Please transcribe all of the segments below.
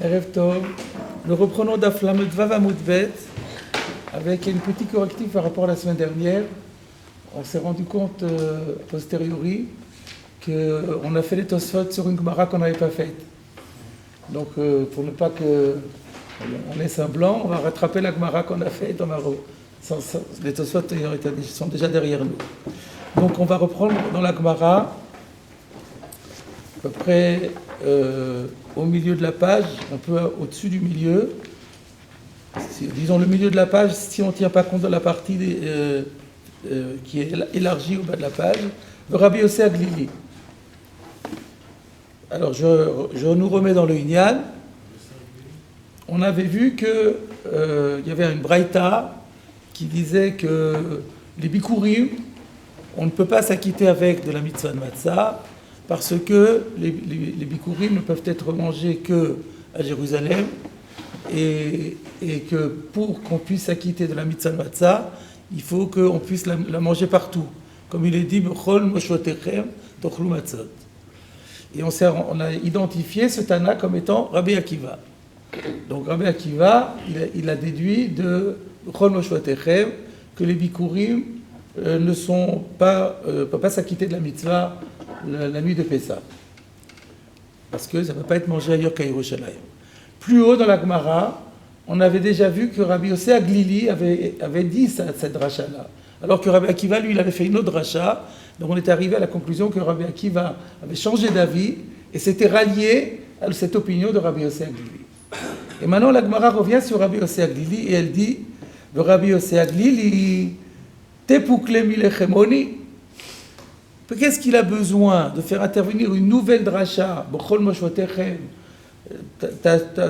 Erev Tov. Nous reprenons Daf Lamed Vav Amud Bet avec une petite correctif par rapport à la semaine dernière. On s'est rendu compte a posteriori qu'on a fait les Tosfot sur une Gemara qu'on n'avait pas faite. Donc pour ne pas qu'on laisse un blanc, on va rattraper la Gemara qu'on a faite. Les Tosfot sont déjà derrière nous. Donc on va reprendre dans la Gemara à peu près au milieu de la page, un peu au-dessus du milieu. Disons le milieu de la page, si on ne tient pas compte de la partie qui est élargie au bas de la page, Rabbi Yossé Aglili. Alors je nous remets dans le Inyan. On avait vu qu'il y avait une braïta qui disait que les bikurim, on ne peut pas s'acquitter avec de la mitzvah de matzah parce que les bikurim ne peuvent être mangés que à Jérusalem et que pour qu'on puisse s'acquitter de la mitzvah de matzah, il faut qu'on puisse la manger partout. Comme il est dit, Bechol moshvotechem tochlu matzot. Et on a identifié ce Tana comme étant Rabbi Akiva. Donc Rabbi Akiva, il a déduit de Bechol moshvotechem que les bikurim ne peuvent pas s'acquitter de la mitzvah la nuit de Pessah. Parce que ça ne peut pas être mangé ailleurs qu'à Yerushalayim. Plus haut dans la Gemara, on avait déjà vu que Rabbi Yossé Aglili avait dit cette dracha-là. Alors que Rabbi Akiva, lui, il avait fait une autre dracha. Donc on est arrivé à la conclusion que Rabbi Akiva avait changé d'avis et s'était rallié à cette opinion de Rabbi Yossé Aglili. Et maintenant, la Gemara revient sur Rabbi Yossé Aglili et elle dit « Rabbi Yossé Aglili, tepoukle milechemoni » Qu'est-ce qu'il a besoin de faire intervenir une nouvelle dracha, Bechol moshvotechem,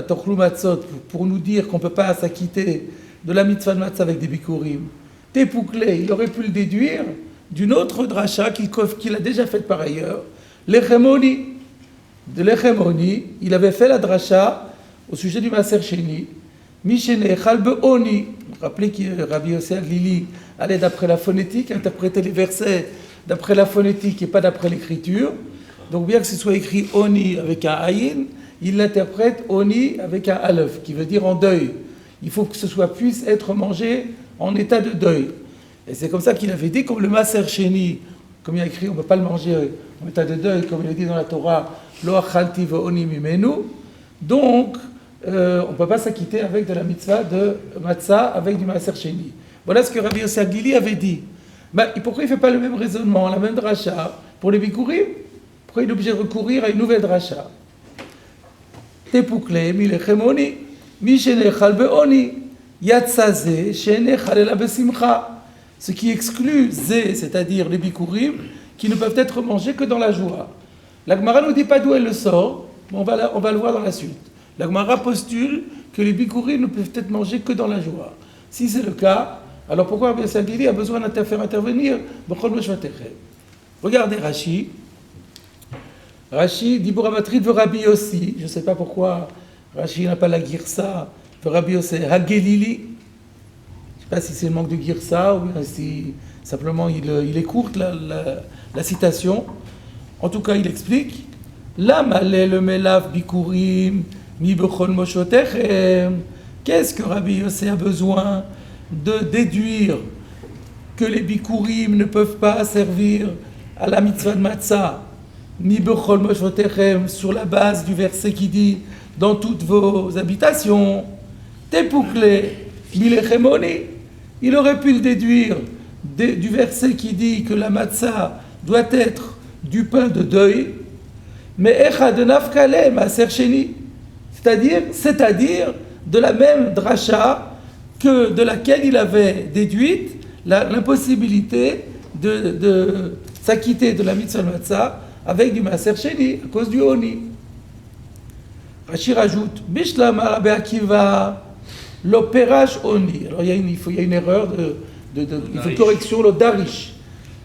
tochlu matzot, pour nous dire qu'on ne peut pas s'acquitter de la mitzvah de matzah avec des bikurim. Tepoukle, il aurait pu le déduire d'une autre dracha qu'il a déjà faite par ailleurs, l'echemoni. De l'echemoni, il avait fait la dracha au sujet du Maaser Sheni, Mishenechal be'oni. Rappelez que Rabbi Yossé Aglili allait d'après la phonétique interpréter les versets d'après la phonétique et pas d'après l'écriture. Donc bien que ce soit écrit Oni avec un Aïn, il l'interprète Oni avec un Aleph, qui veut dire en deuil. Il faut que ce soit puisse être mangé en état de deuil. Et c'est comme ça qu'il avait dit, comme le Maaser Sheni, comme il a écrit, on ne peut pas le manger en état de deuil, comme il a dit dans la Torah, Lo achalti ve'oni mimenu. Donc, on ne peut pas s'acquitter avec de la mitzvah de matzah avec du Maaser Sheni. Voilà ce que Rabbi Yossé Aglili avait dit. Pourquoi il ne fait pas le même raisonnement, la même dracha pour les bikurim? Pourquoi il est obligé de recourir à une nouvelle dracha? Tepoukle milechemoni, mishenechal be'oni, yatsaze shenechal ela besimcha. Ce qui exclut zé, c'est-à-dire les bikurim, qui ne peuvent être mangés que dans la joie. La Gemara ne nous dit pas d'où elle le sort, mais on va le voir dans la suite. La Gemara postule que les bikurim ne peuvent être mangés que dans la joie. Si c'est le cas, alors pourquoi Rabbi Yossé Aglili a besoin de faire intervenir Bechol moshvotechem? Regardez Rashi. Rashi dit Bouramatrit ve Rabbi Yossi. Je ne sais pas pourquoi Rashi n'a pas la girsa ve Rabbi Yossé Hagelili. Je ne sais pas si c'est le manque de girsa ou bien si simplement il écourte la citation. En tout cas, il explique La malé le melav bikurim mi bechol moshvotechem. Qu'est-ce que Rabbi Yossé a besoin de déduire que les bikurim ne peuvent pas servir à la mitzvah de matzah, ni bechol moshvotechem, sur la base du verset qui dit dans toutes vos habitations, tepoukle milechemoni. Il aurait pu le déduire du verset qui dit que la matzah doit être du pain de deuil, mais echad nafkale maaser sheni, c'est-à-dire de la même dracha que de laquelle il avait déduite l'impossibilité de s'acquitter de la mitzvah matzah avec du Maaser Sheni à cause du Oni. Rashi rajoute Bishlam Rabbi Akiva l'opérage Oni. Alors il y a une erreur il faut une correction, le Darish.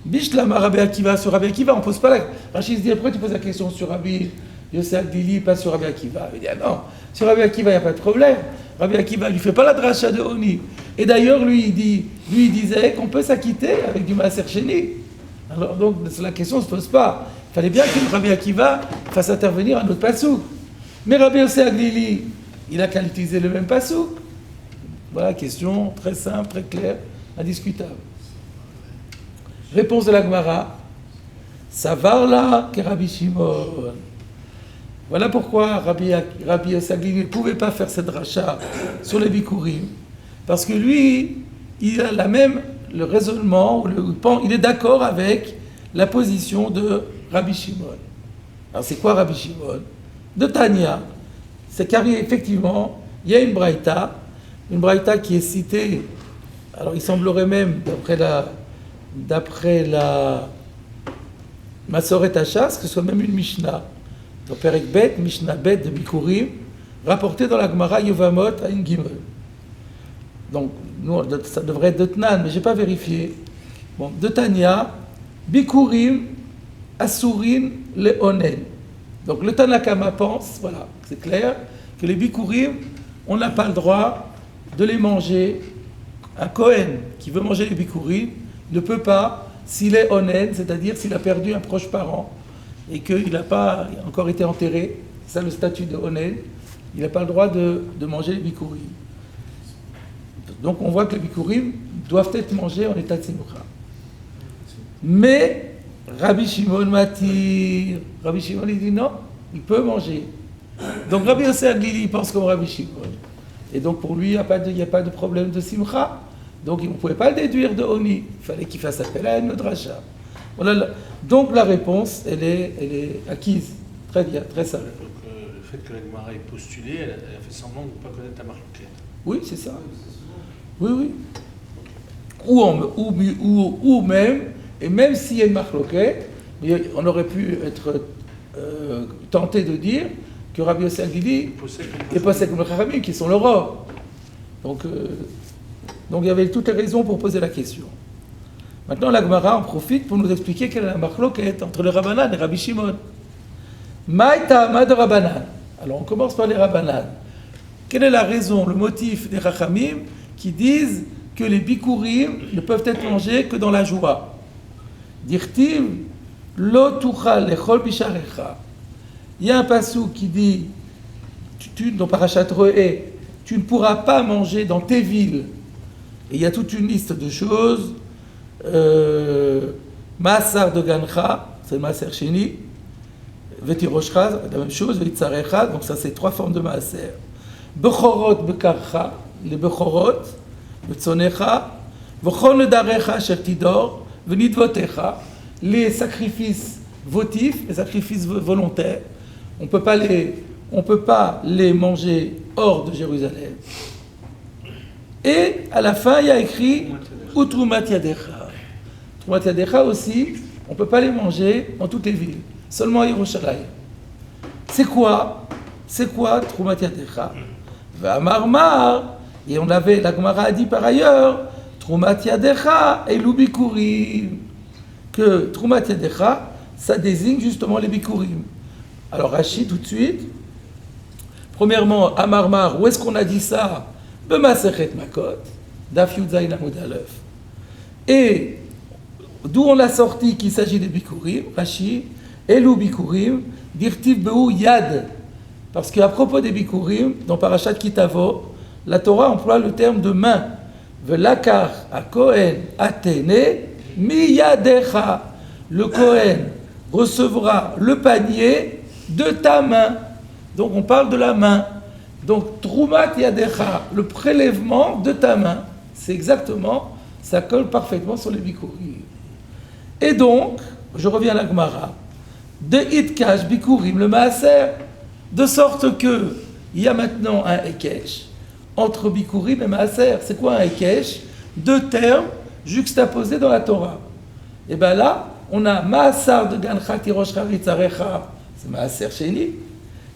Bishlam Rabbi Akiva, sur Rabbi Akiva, on ne pose pas la. Rashi se dit pourquoi tu poses la question sur Rabbi Yossé Aglili, pas sur Rabbi Akiva? Il dit non, sur Rabbi Akiva il n'y a pas de problème. Rabbi Akiva ne lui fait pas la dracha de Oni. Et d'ailleurs, lui, il disait qu'on peut s'acquitter avec du Maaser Sheni. Alors donc, la question ne se pose pas. Il fallait bien que Rabbi Akiva fasse intervenir un autre passouk. Mais Rabbi Yossé Aglili, il a qu'à utiliser le même pasouk. Voilà, question très simple, très claire, indiscutable. Réponse de la Gemara. Savarla que Rabbi Shimon. Voilà pourquoi Rabbi Yossé Aglili ne pouvait pas faire cette dracha sur les Bikurim. Parce que lui, il a le raisonnement, il est d'accord avec la position de Rabbi Shimon. Alors c'est quoi Rabbi Shimon? De Tanya, c'est qu'effectivement, il y a une braïta qui est citée, alors il semblerait même, d'après la Masoret Hachas, que ce soit même une Mishnah, donc Perek Bet, Mishnah Bet de Bikurim, rapportée dans la Gemara Yevamot à Gimel. Donc, nous, ça devrait être de Tnan, mais je n'ai pas vérifié. Bon, de Tanya, Bikurim, Asurim, Leonen. Donc, le Tanakama pense, voilà, c'est clair, que les Bikurim, on n'a pas le droit de les manger. Un Kohen qui veut manger les Bikurim ne peut pas, s'il est Onen, c'est-à-dire s'il a perdu un proche parent et qu'il n'a pas encore été enterré, c'est ça le statut de Onen, il n'a pas le droit de manger les Bikurim. Donc on voit que les bikurim doivent être mangés en état de simcha. Mais Rabbi Shimon m'attire. Rabbi Shimon il dit non, il peut manger. Donc Rabbi Yossé Aglili pense comme Rabbi Shimon. Et donc pour lui, il n'y a pas de problème de simcha. Donc il ne pouvait pas le déduire de Oni. Il fallait qu'il fasse appel à une dracha. Voilà. Donc la réponse, elle est acquise. Très bien, très simple. Le fait que la Gemara ait postulé, elle a fait semblant de ne pas connaître la marloquette. Oui, c'est ça. Oui. Ou même, et même s'il y a une marloquette, on aurait pu être tenté de dire que Rabbi Yossé Aglili et Posek comme le Chachamim, qui sont le roi. Donc il y avait toutes les raisons pour poser la question. Maintenant, la Gemara en profite pour nous expliquer quelle est la marloquette entre le Rabbanan et Rabbi Shimon. Maïta de Rabbanan. Alors on commence par les Rabbanan. Quelle est la raison, le motif des Chachamim qui disent que les bikurim ne peuvent être mangés que dans la joie? Dirtiv lo tuchal lechol bisharecha. Il y a un passou qui dit, dans Parashat Re'eh, tu ne pourras pas manger dans tes villes. Et il y a toute une liste de choses. Maasar de Gancha, c'est le Maaser Sheni. Vetiroshcha, la même chose. Vetzarecha, donc ça c'est 3 formes de Maaser. Bechorot bekarcha, les bechorot, betzonecha, vechol nedarecha shertidor, venidvotecha, les sacrifices votifs, les sacrifices volontaires. On ne peut pas les manger hors de Jérusalem. Et à la fin, il y a écrit Utrumat Yadecha. Utrumat Yadecha aussi, on ne peut pas les manger dans toutes les villes, seulement à Yerushalayim. C'est quoi Utrumat Yadecha? V'amarmar, et la Gemara a dit par ailleurs, Trumat Yadecha et l'ubikurim, que Trumat Yadecha, ça désigne justement les bikurim. Alors Rachid, tout de suite, premièrement, Amarmar, où est-ce qu'on a dit ça? B'Masechet Makot, Daf Yud Zayin Amud Aleph. Et d'où on a sorti qu'il s'agit des bikurim, Rachid, Elu bikurim, dirtiv behu yad. Parce qu'à propos des bikurim, dans Parashat Kitavo, la Torah emploie le terme de main. Velakar a Kohen atene miyadecha. Le Kohen recevra le panier de ta main. Donc on parle de la main. Donc Trumat Yadecha, le prélèvement de ta main. C'est exactement, ça colle parfaitement sur les bikurim. Et donc, je reviens à la Gemara, de Itkash bikurim le maaser, de sorte que il y a maintenant un Ekesh entre bikurim et maaser. C'est quoi un Ekesh? 2 termes juxtaposés dans la Torah. Et bien là, on a Maasar de Gancha Tiroshcha Ritzarecha, c'est Maaser Sheni,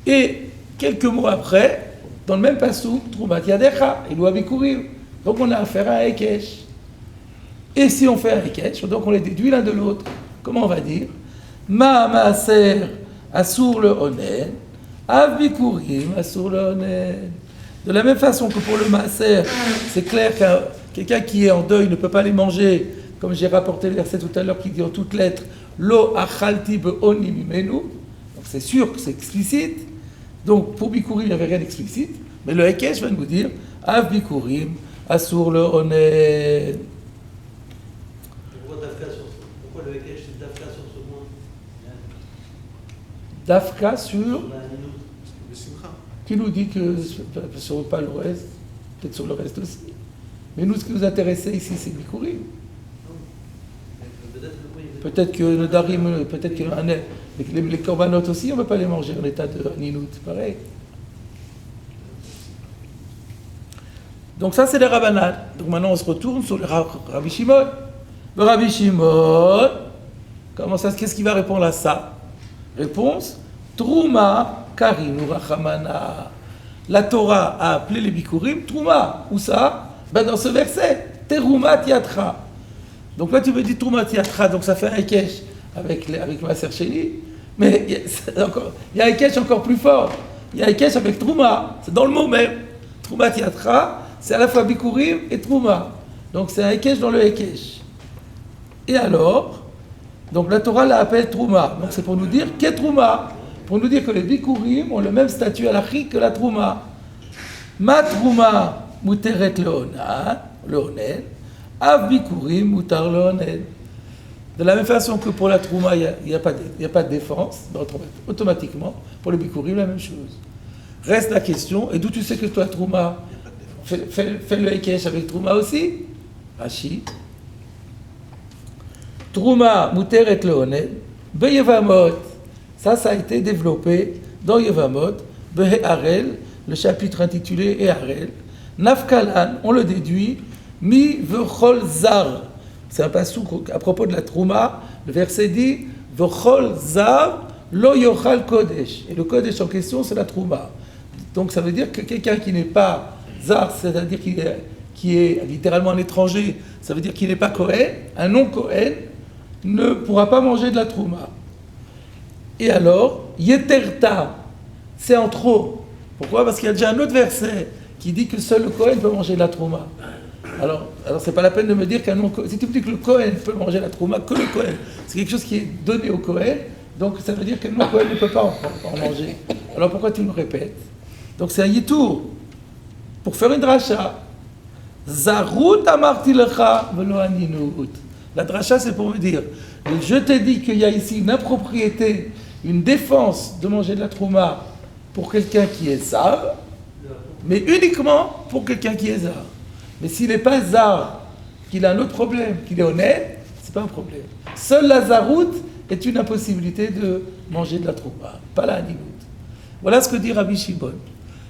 et quelques mots après, dans le même passouk, Trumat Yadecha, et Loa Bikurim. Donc on a affaire à un Ekesh. Et si on fait un Ekesh, donc on les déduit l'un de l'autre, comment on va dire? Ma Maaser Asur le Onen, Av Bikurim Asur le Onen. De la même façon que pour le Maaser, c'est clair que quelqu'un qui est en deuil ne peut pas les manger, comme j'ai rapporté le verset tout à l'heure qui dit en toutes lettres Lo achalti be'oni mimenu. Donc c'est sûr que c'est explicite. Donc, pour Bikurim, il n'y avait rien d'explicite, mais le Hekesh va nous dire Av Bikurim, Asur le Onen. Pourquoi le Hekesh c'est Dafka sur ce point? Dafka sur. Le Simcha. Qui nous dit que sur pas le reste, peut-être sur le reste aussi. Mais nous, ce qui nous intéressait ici, c'est Bikurim. Peut-être que le Darim, peut-être que les corbanotes aussi, on ne va pas les manger en état de Ninout, pareil. Donc ça, c'est les Rabbanan. Donc maintenant, on se retourne sur le Rabbi Shimon. Le Rabbi Shimon, qu'est-ce qu'il va répondre à ça? Réponse, Trouma Karinu Rachamana. La Torah a appelé les Bikurim Trouma. Où ça? Ben dans ce verset, Teruma Tiatra. Donc là, tu me dis Trouma Tiatra, donc ça fait un Hekesh avec Maaser Sheni. Mais il y a un Hekesh encore plus fort. Il y a un Hekesh avec Trouma. C'est dans le mot même. Trouma Tiatra, c'est à la fois Bikurim et Trouma. Donc c'est un Hekesh dans le Hekesh. Et alors, donc la Torah l'appelle Trouma. Donc c'est pour nous dire qu'est Trouma. Pour nous dire que les Bikurim ont le même statut halachique que la Trouma. Ma Trouma muteret leonen, av Bikurim mutar leonen. De la même façon que pour la Trouma, il n'y a pas de défense, donc automatiquement, pour les Bikurim, la même chose. Reste la question, et d'où tu sais que toi, Trouma, fais le Hekesh avec Trouma aussi? Rashi. Trouma muteret leonen, beyevamot. Ça a été développé dans Yevamot, Be'harel, le chapitre intitulé Eharel. Nafkalan, on le déduit, Mi vechol zar. C'est un passouk à propos de la Trouma. Le verset dit Vechol zar lo yochal kodesh. Et le kodesh en question, c'est la Trouma. Donc ça veut dire que quelqu'un qui n'est pas zar, c'est-à-dire qui est littéralement un étranger, ça veut dire qu'il n'est pas Kohen, un non-Kohen, ne pourra pas manger de la Trouma. Et alors, Yeterta, c'est en trop. Pourquoi? Parce qu'il y a déjà un autre verset qui dit que seul le Kohen peut manger de la Trouma. Alors c'est pas la peine de me dire qu'un non-Kohen, si tu me dis que le Kohen peut manger la Trouma, que le Kohen, c'est quelque chose qui est donné au Kohen, donc ça veut dire que le non-Kohen ne peut pas en manger. Alors pourquoi tu me répètes? Donc c'est un Yitour, pour faire une dracha. Zarut amarti lecha velo aninut. La dracha, c'est pour me dire, je t'ai dit qu'il y a ici une impropriété, une défense de manger de la trouma pour quelqu'un qui est zar, mais uniquement pour quelqu'un qui est zar. Mais s'il n'est pas zar, qu'il a un autre problème, qu'il est honnête, c'est pas un problème. Seule la zarout est une impossibilité de manger de la trouma, pas la haninout. Voilà ce que dit Rabbi Shimon.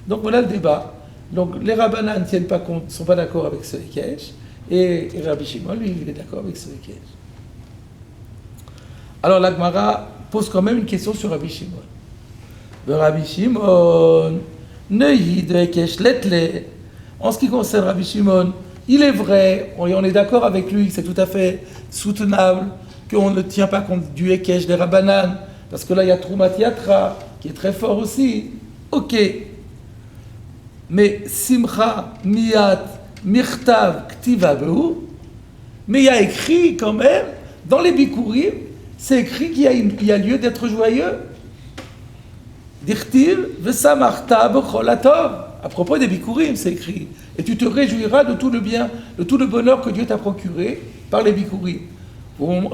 Donc voilà le débat. Donc les Rabbanan ne tiennent pas compte, ne sont pas d'accord avec ce Hekesh, et Rabbi Shimon, lui, il est d'accord avec ce Hekesh. Alors la Gemara pose quand même une question sur Rabbi Shimon. Le Rabbi Shimon, Neuhi de Hekesh letle. En ce qui concerne Rabbi Shimon, il est vrai, on est d'accord avec lui, c'est tout à fait soutenable qu'on ne tient pas compte du Hekesh des Rabbanan, parce que là il y a Troumat Yatra, qui est très fort aussi. Ok. Mais Simcha, Miyat, Mirtav, Ktiva, Behu, mais il y a écrit quand même, dans les Bikurim, c'est écrit qu'il y a lieu d'être joyeux. Dirtiv, Vesamarta, Becholatov. À propos des Bikurim, c'est écrit. Et tu te réjouiras de tout le bien, de tout le bonheur que Dieu t'a procuré par les Bikurim,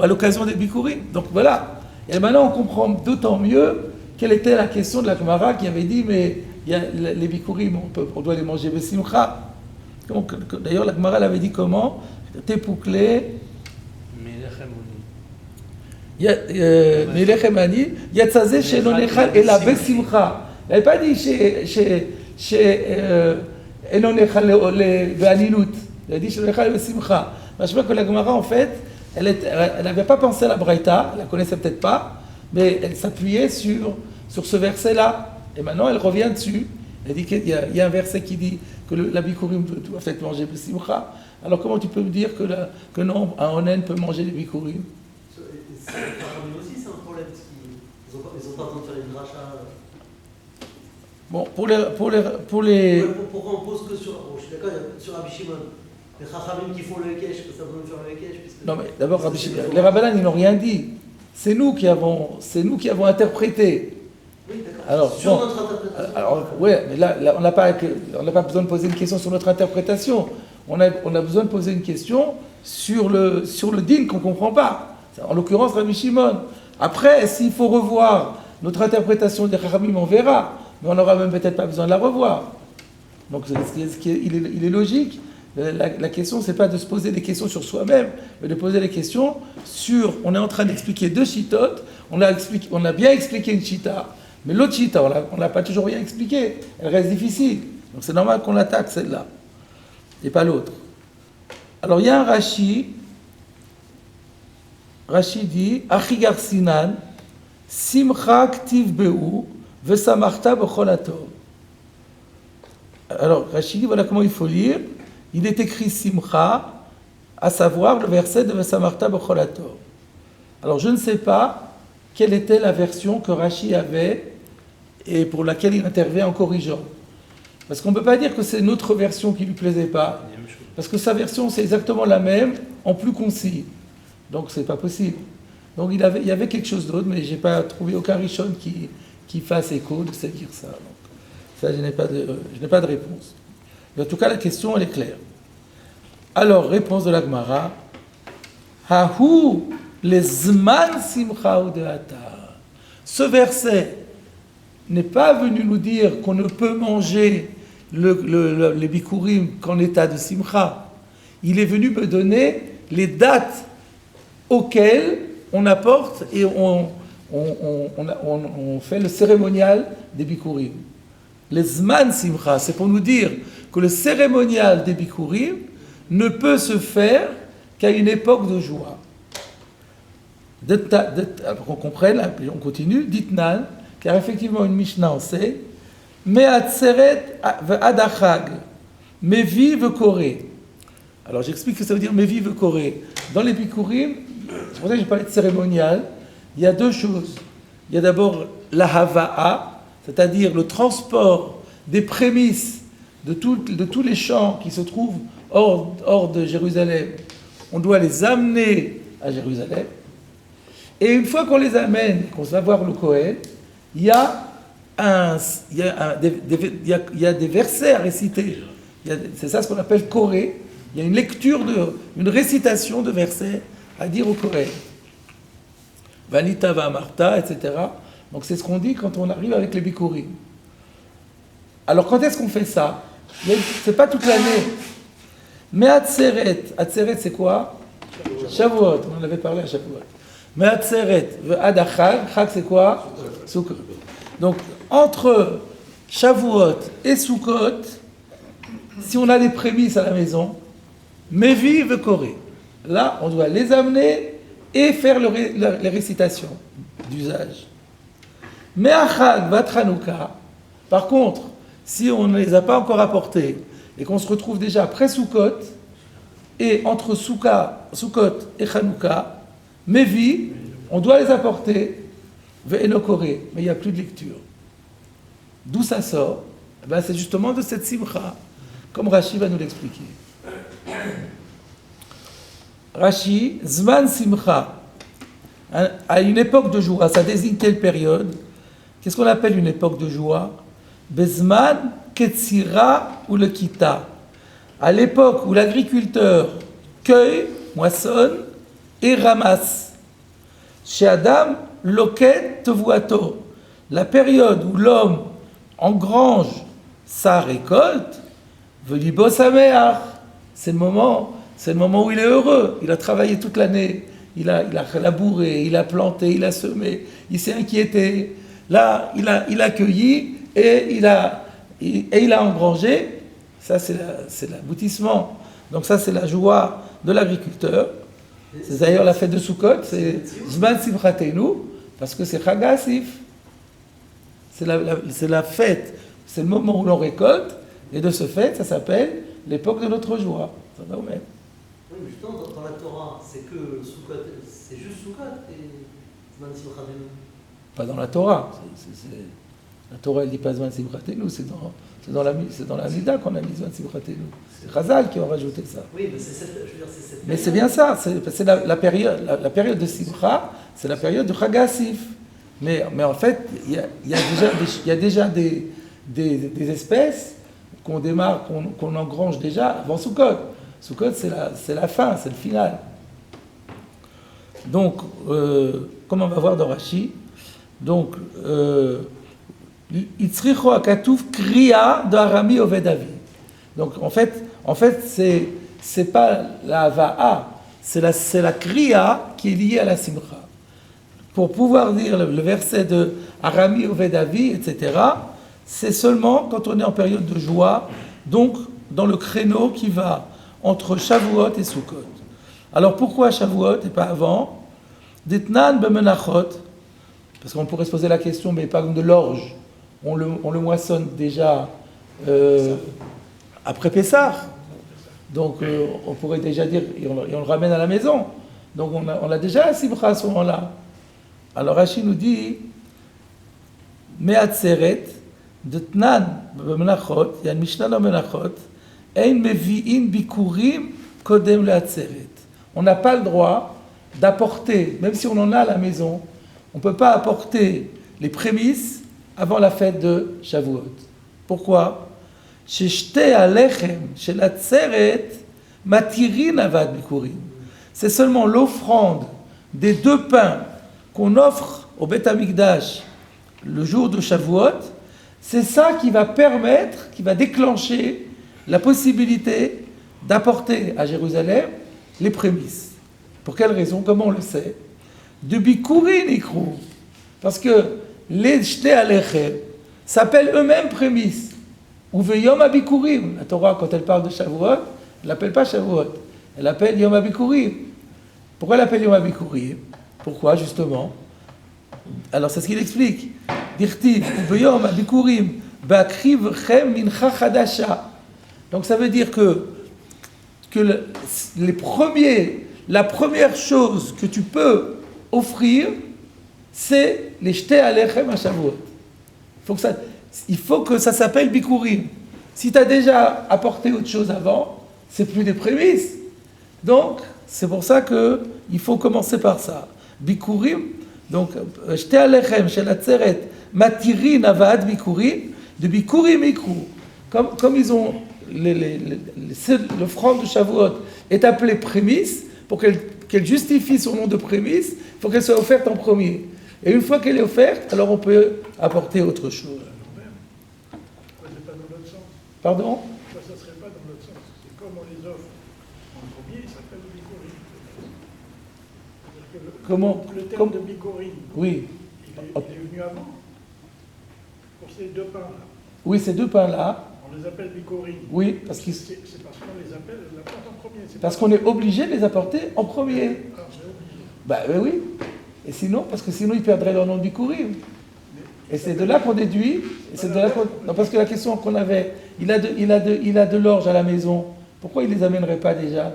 à l'occasion des Bikurim. Donc voilà. Et maintenant, on comprend d'autant mieux quelle était la question de la Gemara qui avait dit, mais les Bikurim, on doit les manger Besimcha. D'ailleurs, la Gemara avait dit comment? Tepukle. Melechem ani, Yatzazeh Shelo Nechal Ela Besimcha. Elle n'avait pas dit Elo Nechal Be'aninut. Elle a dit Shelo Nechal Besimcha. Je vois que la Gemara, en fait, elle n'avait pas pensé à la Braïta, elle la connaissait peut-être pas, mais elle s'appuyait sur ce verset-là. Et maintenant, elle revient dessus. Elle dit qu'il y a un verset qui dit que la Bikurim doit être mangé Besimcha. Alors comment tu peux me dire que non, un Onen peut manger les Bikurim? Aussi, c'est un problème, parce qu'ils sont pas en train de faire une dracha. Bon, pour les... Pourquoi on pose que sur... Bon, je suis d'accord, sur Rabbi Shimon. Les Chachamim qui font le Hekesh, que ça veut faire le Hekesh. Non mais d'abord, Rabbi Shimon, les Rabbanan, ils n'ont rien dit. C'est nous qui avons interprété. Oui, d'accord. Alors, Sur bon, notre interprétation. alors, ouais, mais là, on n'a pas besoin de poser une question sur notre interprétation. On a besoin de poser une question sur le din qu'on ne comprend pas. En l'occurrence, Rabbi Shimon. Après, s'il faut revoir notre interprétation des Chachamim, on verra. Mais on n'aura même peut-être pas besoin de la revoir. Donc, il est logique. La question, c'est pas de se poser des questions sur soi-même, mais de poser des questions sur... On est en train d'expliquer deux chitotes. On a bien expliqué une chita. Mais l'autre chita, on l'a pas toujours bien expliqué. Elle reste difficile. Donc c'est normal qu'on l'attaque, celle-là. Et pas l'autre. Alors il y a un Rashi. Rashi dit, Achigar Sinan, Simcha Ktiv Be'u, Vesamarta B'chol Hatov. Alors Rashi dit, voilà comment il faut lire. Il est écrit Simcha, à savoir le verset de Vesamarta B'chol Hatov. Alors je ne sais pas quelle était la version que Rashi avait et pour laquelle il intervient en corrigeant. Parce qu'on ne peut pas dire que c'est notre version qui ne lui plaisait pas. Parce que sa version, c'est exactement la même, en plus concis. Donc, c'est pas possible. Donc, il y avait quelque chose d'autre, mais je n'ai pas trouvé aucun Rishon qui fasse écho de dire ça. Donc, ça, je n'ai pas de réponse. Mais en tout cas, la question, elle est claire. Alors, réponse de la Gemara. Hahu les zman simcha ou de atar. Ce verset n'est pas venu nous dire qu'on ne peut manger les bikurim qu'en état de simcha. Il est venu me donner les dates auxquelles on apporte et on fait le cérémonial des bikurim. Les zman simcha, c'est pour nous dire que le cérémonial des bikurim ne peut se faire qu'à une époque de joie. Pour qu'on comprenne, on continue, ditnan, car effectivement une Mishnah enseigne, me'atzeret ve'adachag, mevi ve'koré. Alors j'explique ce que ça veut dire mevi ve'koré. Dans les bikurim, c'est pour ça que j'ai parlé de cérémonial, il y a deux choses. Il y a d'abord la hava'a, c'est-à-dire le transport des prémices de tous les champs qui se trouvent hors de Jérusalem. On doit les amener à Jérusalem. Et une fois qu'on les amène, qu'on va voir le Kohen, il y a des versets à réciter. C'est ça ce qu'on appelle Koré. Il y a une lecture, une récitation de versets à dire au Kohen. Vanita va Martha, etc. Donc c'est ce qu'on dit quand on arrive avec les bikurim. Alors quand est-ce qu'on fait ça? C'est pas toute l'année. Mais Atzeret c'est quoi? Shavuot, on en avait parlé à Shavuot. Mais Atzeret, Adachag, Chag c'est quoi? Sukkot. Donc entre Shavuot et Sukkot, si on a des prémices à la maison, Mevi veut Koré. Là, on doit les amener et faire les récitations d'usage. Mais Achag, Vatranouka, par contre, si on ne les a pas encore apportés et qu'on se retrouve déjà après Sukkot, et entre Sukkot et Chanouka, Mevi, on doit les apporter, Ve'enokoré, mais il n'y a plus de lecture. D'où ça sort? Ben, c'est justement de cette simcha, comme Rashi va nous l'expliquer. Rashi, Zman Simcha, à une époque de joie, ça désigne quelle période? Qu'est-ce qu'on appelle une époque de joie? Bezman Ketzira ou le Kita. À l'époque où l'agriculteur cueille, moissonne et ramasse. Chez Adam, loket tevuato. La période où l'homme engrange sa récolte, velibo sameach. C'est le moment où il est heureux. Il a travaillé toute l'année. Il a labouré, il a planté, il a semé, il s'est inquiété. Là, il a cueilli et il a engrangé. Ça, c'est l'aboutissement. Donc ça, c'est la joie de l'agriculteur. C'est d'ailleurs la fête de Sukkot, c'est Zman Simchatenu, parce que c'est Chag HaAsif. C'est la fête, c'est le moment où l'on récolte, et de ce fait, ça s'appelle l'époque de notre joie. Ça va au même. Oui, mais justement, dans la Torah, c'est que Sukkot, c'est juste Sukkot et Zman Simchatenu. Pas dans la Torah. La Torah, elle dit pas Zman Simchatenu, c'est dans la Mida qu'on a mis Zman Simchatenu. C'est Chazal qui a rajouté ça. Oui, mais c'est cette Mais c'est bien ça, c'est la période de Simcha, c'est la période de Chag HaAsif. Mais en fait, il y a déjà des espèces qu'on engrange déjà avant Sukkot. Sukkot, c'est la fin, c'est le final. Donc, comme on va voir dans Rashi, donc, Itzricho akatouf kriya de Arami Oved Avi. Donc, en fait, c'est pas la va'a, c'est la kriya qui est liée à la simcha. Pour pouvoir dire le verset de Arami Oved Avi, etc., c'est seulement quand on est en période de joie, donc dans le créneau qui va entre Shavuot et Sukkot. Alors pourquoi Shavuot et pas avant? D'Etnan bemenachot, parce qu'on pourrait se poser la question, mais par exemple de l'orge, on le moissonne déjà après Pessah. Donc on pourrait déjà dire, et on le ramène à la maison. Donc on a déjà un simcha à ce moment-là. Alors Rashi nous dit, Me'atzeret, d'Etnan bemenachot, il y a une Mishnah dans Menachot, Ein mevi'in bikurim kodem le'atzeret. On n'a pas le droit d'apporter, même si on en a à la maison, on ne peut pas apporter les prémices avant la fête de Shavuot. Pourquoi? Sheshte alechem shel atzeret matirin avad bikurim. C'est seulement l'offrande des 2 pains qu'on offre au Beth Amikdash le jour de Shavuot, c'est ça qui va permettre, qui va déclencher la possibilité d'apporter à Jérusalem les prémices. Pour quelle raison? Comment on le sait? De Bikurin Ikrou. Parce que les Shte Alechem s'appellent eux-mêmes prémices. Ou Yom HaBikurim. La Torah, quand elle parle de Shavuot, elle l'appelle pas Shavuot. Elle l'appelle Yom HaBikurim. Pourquoi elle l'appelle Yom HaBikurim? Pourquoi, justement? Alors, c'est ce qu'il explique. Dirtiv, ou Yom HaBikurim, Ba'akriv Chem Mincha Chadasha. Donc, ça veut dire que la première chose que tu peux offrir, c'est les jeter alechem à Shavuot. Il faut que ça s'appelle bikurim. Si tu as déjà apporté autre chose avant, c'est plus des prémices. Donc, c'est pour ça qu'il faut commencer par ça. Bikurim, donc, jeter alechem shel atzeret matirin avad bikurim, de bikurim ikru. Comme ils ont l'offrande de Shavuot est appelée prémisse, pour qu'elle justifie son nom de prémisse, il faut qu'elle soit offerte en premier. Et une fois qu'elle est offerte, alors on peut apporter autre chose. Pourquoi c'est pas dans l'autre sens? Pardon? Pourquoi ça ne serait pas dans l'autre sens? C'est comme on les offre en premier, ça s'appelle le bikurim. Comment? Le terme de bikurim, Oui. il est venu avant. Pour ces 2 pains-là. Oui, ces 2 pains-là. On les appelle bikurim. Oui, parce que c'est parce qu'on les appelle, on les apporte en premier. Parce qu'on est obligé de les apporter en premier. Ah, c'est obligé. Oui. Et sinon, parce que sinon ils perdraient leur nom de bikurim. Et c'est de là qu'on déduit. Non, parce que la question qu'on avait, il a de l'orge à la maison. Pourquoi il les amènerait pas déjà?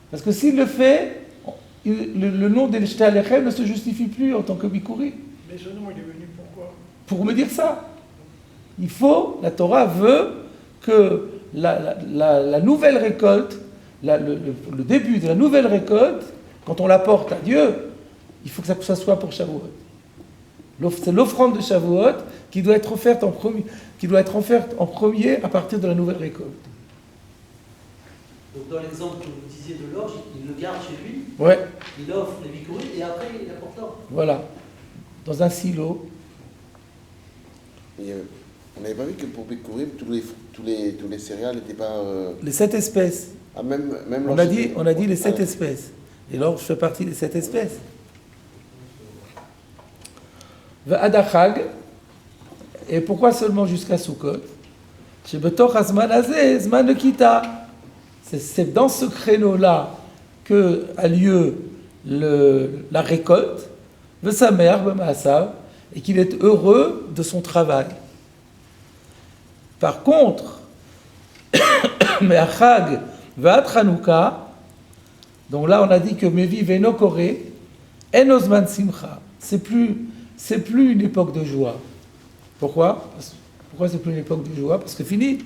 Parce que s'il le fait, le nom des Shte Alechem ne se justifie plus en tant que bikurim. Mais ce nom, il est venu pourquoi? Pour me dire ça. La Torah veut que la nouvelle récolte, le début de la nouvelle récolte, quand on l'apporte à Dieu, il faut que ça soit pour Shavuot. C'est l'offrande de Shavuot qui doit être offerte en premier à partir de la nouvelle récolte. Donc dans l'exemple que vous disiez de l'orge, il le garde chez lui, Ouais, il offre les bikurim et après il apporte l'orge. voilà. Dans un silo. On n'avait pas vu que pour Bikurim, tous les céréales n'étaient pas... Les 7 espèces. Ah, même On a dit les 7 espèces. Et l'orge fait partie des 7 espèces. Adachag. Et pourquoi seulement jusqu'à Sukkot? C'est dans ce créneau-là que a lieu la récolte, et qu'il est heureux de son travail. Par contre, Me'achag v'at Chanouka, donc là on a dit que Mevi veno koré, en ozman simcha. C'est plus une époque de joie. Pourquoi c'est plus une époque de joie? Parce que fini,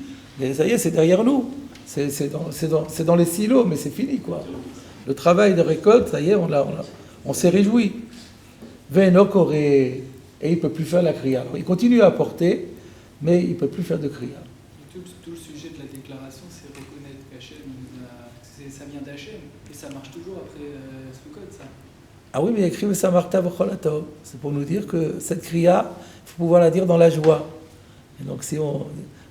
ça y est, c'est derrière nous. C'est dans les silos, mais c'est fini, quoi. Le travail de récolte, ça y est, on s'est réjoui. Venokore, et il ne peut plus faire la kriya. Alors il continue à apporter, mais il ne peut plus faire de kriya. Tout le sujet de la déclaration, c'est reconnaître qu'Hachem, ça vient d'Hachem, et ça marche toujours après Sukkot, ça. Ah oui, mais il y a écrit Samarta V'cholato. C'est pour nous dire que cette kriya, il faut pouvoir la dire dans la joie. Et donc si on...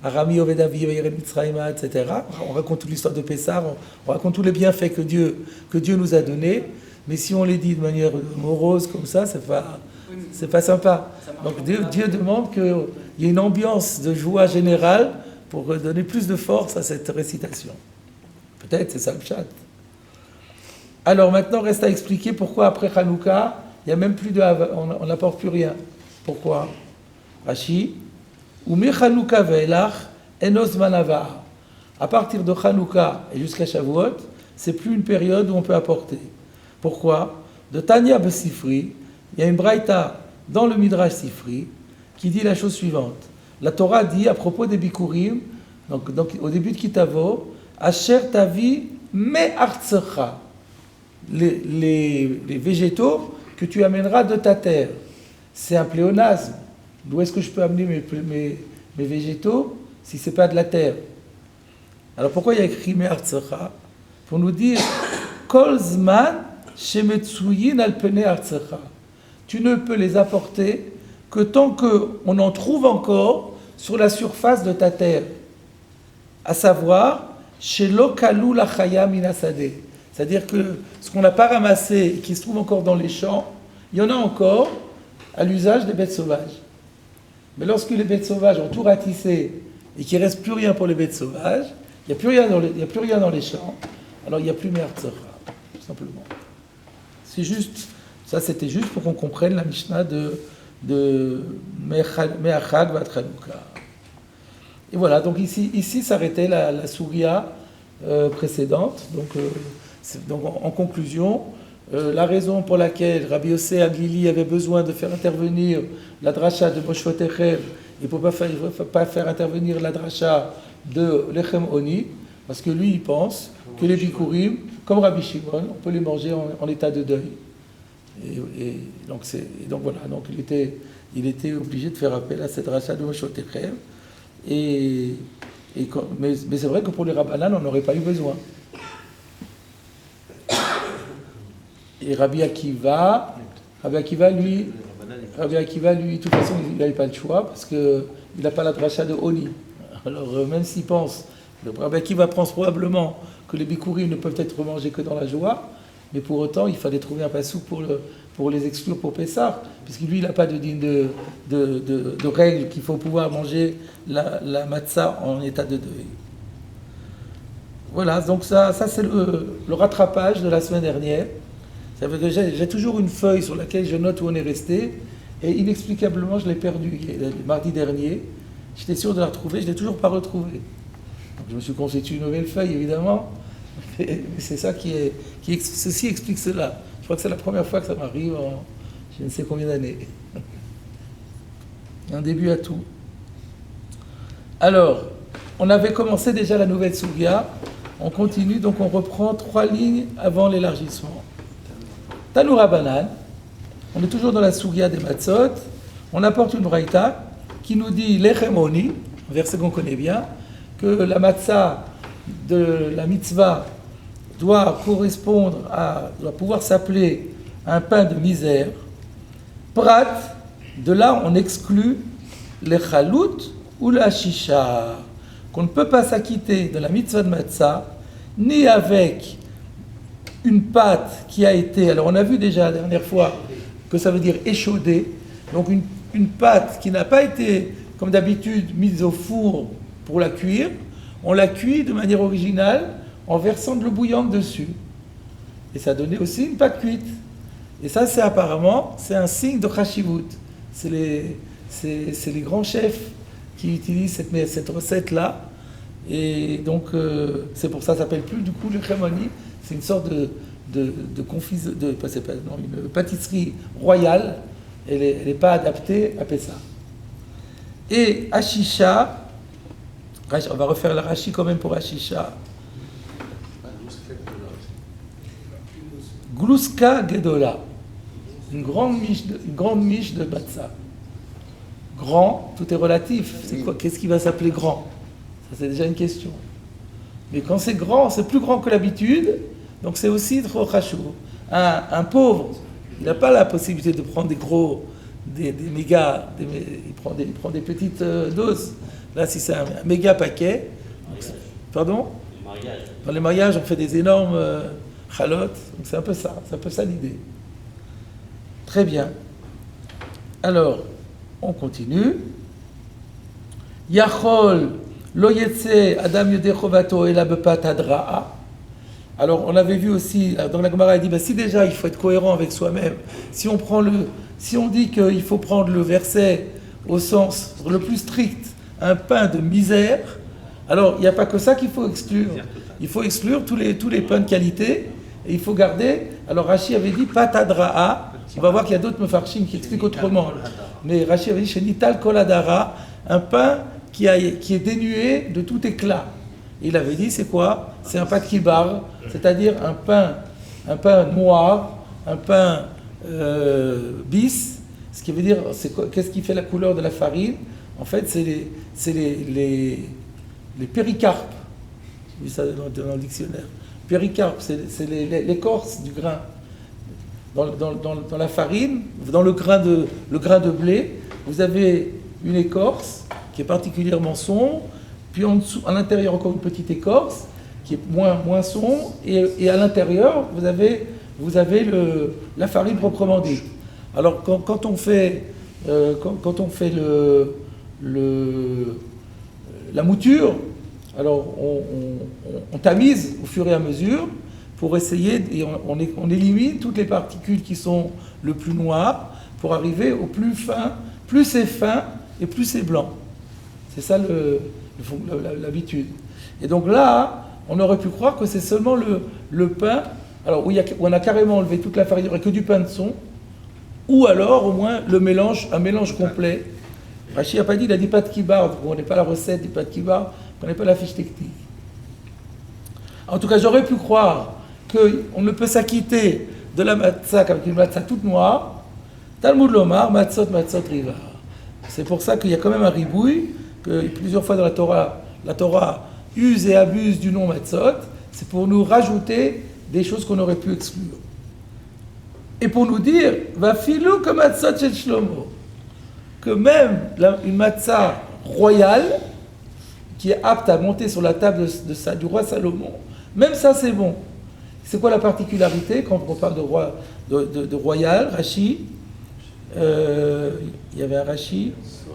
Arami Ovedavi, Yered Mitzrayim, etc. On raconte toute l'histoire de Pessah, on raconte tous les bienfaits que Dieu nous a donnés, mais si on les dit de manière morose comme ça, c'est pas sympa. Donc Dieu demande qu'il y ait une ambiance de joie générale pour donner plus de force à cette récitation. Peut-être c'est ça le chat. Alors maintenant, reste à expliquer pourquoi après Hanouka, il n'y a même plus de on n'apporte plus rien. Pourquoi? Rashi, ou me Hanouka ve'elach enos manava. À partir de Hanouka et jusqu'à Shavuot, c'est plus une période où on peut apporter. Pourquoi? De Tanya Besifri, il y a une braïta dans le Midrash Sifri qui dit la chose suivante. La Torah dit à propos des Bikurim, donc au début de Kitavo, Asher tavi me artsecha, les végétaux que tu amèneras de ta terre. C'est un pléonasme. D'où est-ce que je peux amener mes végétaux si ce n'est pas de la terre? Alors pourquoi il y a écrit me artsecha? Pour nous dire Kol zman shemetsuyin al pene artsecha. Tu ne peux les apporter que tant qu'on en trouve encore sur la surface de ta terre. À savoir, shelo kalu la chaya minasade. C'est-à-dire que ce qu'on n'a pas ramassé et qui se trouve encore dans les champs, il y en a encore à l'usage des bêtes sauvages. Mais lorsque les bêtes sauvages ont tout ratissé et qu'il ne reste plus rien pour les bêtes sauvages, il n'y a plus rien dans les champs, alors il n'y a plus Me'artsecha, tout simplement. C'est juste, ça c'était juste pour qu'on comprenne la Mishnah de Me'achag Vat Chanukah. Et voilà, donc ici s'arrêtait la Souria précédente. Donc en conclusion, la raison pour laquelle Rabbi Yossé Aglili avait besoin de faire intervenir la dracha de Moshe Techev et pour ne pas faire intervenir la dracha de Lechem Oni, parce que lui il pense que les Bikurim, comme Rabbi Shimon, on peut les manger en état de deuil. Et donc voilà, donc il était obligé de faire appel à cette dracha de Moshe Techev. Mais c'est vrai que pour les Rabbanan, on n'aurait pas eu besoin. Et Rabbi Akiva, lui, de toute façon, il n'avait pas le choix parce qu'il n'a pas la dracha de Oni. Alors, même s'il pense, Rabbi Akiva pense probablement que les Bikurim ne peuvent être mangés que dans la joie, mais pour autant, il fallait trouver un passou pour les exclure pour Pessah, puisque lui, il n'a pas de règle qu'il faut pouvoir manger la matzah en état de deuil. Voilà, donc ça c'est le rattrapage de la semaine dernière. Ça veut dire que j'ai toujours une feuille sur laquelle je note où on est resté, et inexplicablement, je l'ai perdue mardi dernier. J'étais sûr de la retrouver, je ne l'ai toujours pas retrouvée. Donc je me suis constitué une nouvelle feuille, évidemment. Mais c'est ça ceci explique cela. Je crois que c'est la première fois que ça m'arrive en je ne sais combien d'années. Il y a un début à tout. Alors, on avait commencé déjà la nouvelle Sougia. On continue, donc on reprend 3 lignes avant l'élargissement. Tanu Rabbanan, on est toujours dans la Sougia des Matzot. On apporte une braïta qui nous dit Lechem Oni, un verset qu'on connaît bien, que la matzah de la mitzvah doit pouvoir s'appeler un pain de misère. Prat, de là on exclut les chalout ou la shisha, qu'on ne peut pas s'acquitter de la mitzvah de matzah, ni avec une pâte qui a été, alors on a vu déjà la dernière fois que ça veut dire échaudée, donc une pâte qui n'a pas été, comme d'habitude, mise au four pour la cuire, on la cuit de manière originale en versant de l'eau bouillante dessus. Et ça donnait aussi une pâte cuite. Et ça, c'est un signe de chashivut. C'est les grands chefs qui utilisent cette recette-là. Et donc, c'est pour ça que ça s'appelle plus du coup le khémoni. C'est une sorte une pâtisserie royale. Elle n'est pas adaptée à Pessah. Et Ashisha, on va refaire la Rashi quand même pour Ashisha. Gluska Gedola. une grande miche de matzah. Grand, tout est relatif. C'est quoi? Qu'est-ce qui va s'appeler grand? Ça, c'est déjà une question. Mais quand c'est grand, c'est plus grand que l'habitude, donc c'est aussi trop chachou. Un pauvre, il n'a pas la possibilité de prendre des méga, il prend des petites doses. Là, si c'est un méga paquet, pardon? Dans les mariages, on fait des énormes chalotes, donc c'est un peu ça l'idée. Très bien. Alors, on continue. Yachol lo yetse adam yodeh chovato ela bepat hadra'a. Alors, on avait vu aussi, dans la Gemara, il dit, si déjà il faut être cohérent avec soi-même, si on dit qu'il faut prendre le verset au sens le plus strict, un pain de misère, alors il n'y a pas que ça qu'il faut exclure. Il faut exclure tous les pains de qualité, et il faut garder. Alors Rashi avait dit patadra'a, on va voir qu'il y a d'autres mefarshim qui expliquent autrement. Mais Rashi avait dit shenital koladara, un pain qui est dénué de tout éclat. Et il avait dit c'est quoi? C'est un patkibar, c'est-à-dire un pain noir, un pain bis. Ce qui veut dire, qu'est-ce qui fait la couleur de la farine? En fait, c'est les péricarpes. J'ai vu ça dans le dictionnaire. Péricarpe, c'est l'écorce du grain. Dans la farine, dans le grain de blé, vous avez une écorce qui est particulièrement sombre, puis en dessous, à l'intérieur encore une petite écorce qui est moins sombre, et à l'intérieur, vous avez la farine proprement dite. Alors quand on fait la mouture, alors on tamise au fur et à mesure pour essayer, et on élimine toutes les particules qui sont le plus noires pour arriver au plus fin. Plus c'est fin et plus c'est blanc. C'est ça l'habitude. Et donc là, on aurait pu croire que c'est seulement le pain, alors où on a carrément enlevé toute la farine, il n'y aurait que du pain de son, ou alors au moins un mélange complet. Rashi n'a pas dit, il a dit pas de kibar, donc on ne connaît pas la recette du pas de kibar, on ne connaît pas la fiche technique. En tout cas, j'aurais pu croire qu'on ne peut s'acquitter de la matzah qu'avec une matzah toute noire. Talmud Lomar, matzot riva. C'est pour ça qu'il y a quand même un ribouille, que plusieurs fois dans la Torah use et abuse du nom matzot, c'est pour nous rajouter des choses qu'on aurait pu exclure. Et pour nous dire, va filou comme matzot chez Shlomo, que même une matzah royale, qui est apte à monter sur la table du roi Salomon, même ça c'est bon. C'est quoi la particularité quand on parle de royal, Rashi? Il y avait un Rashi,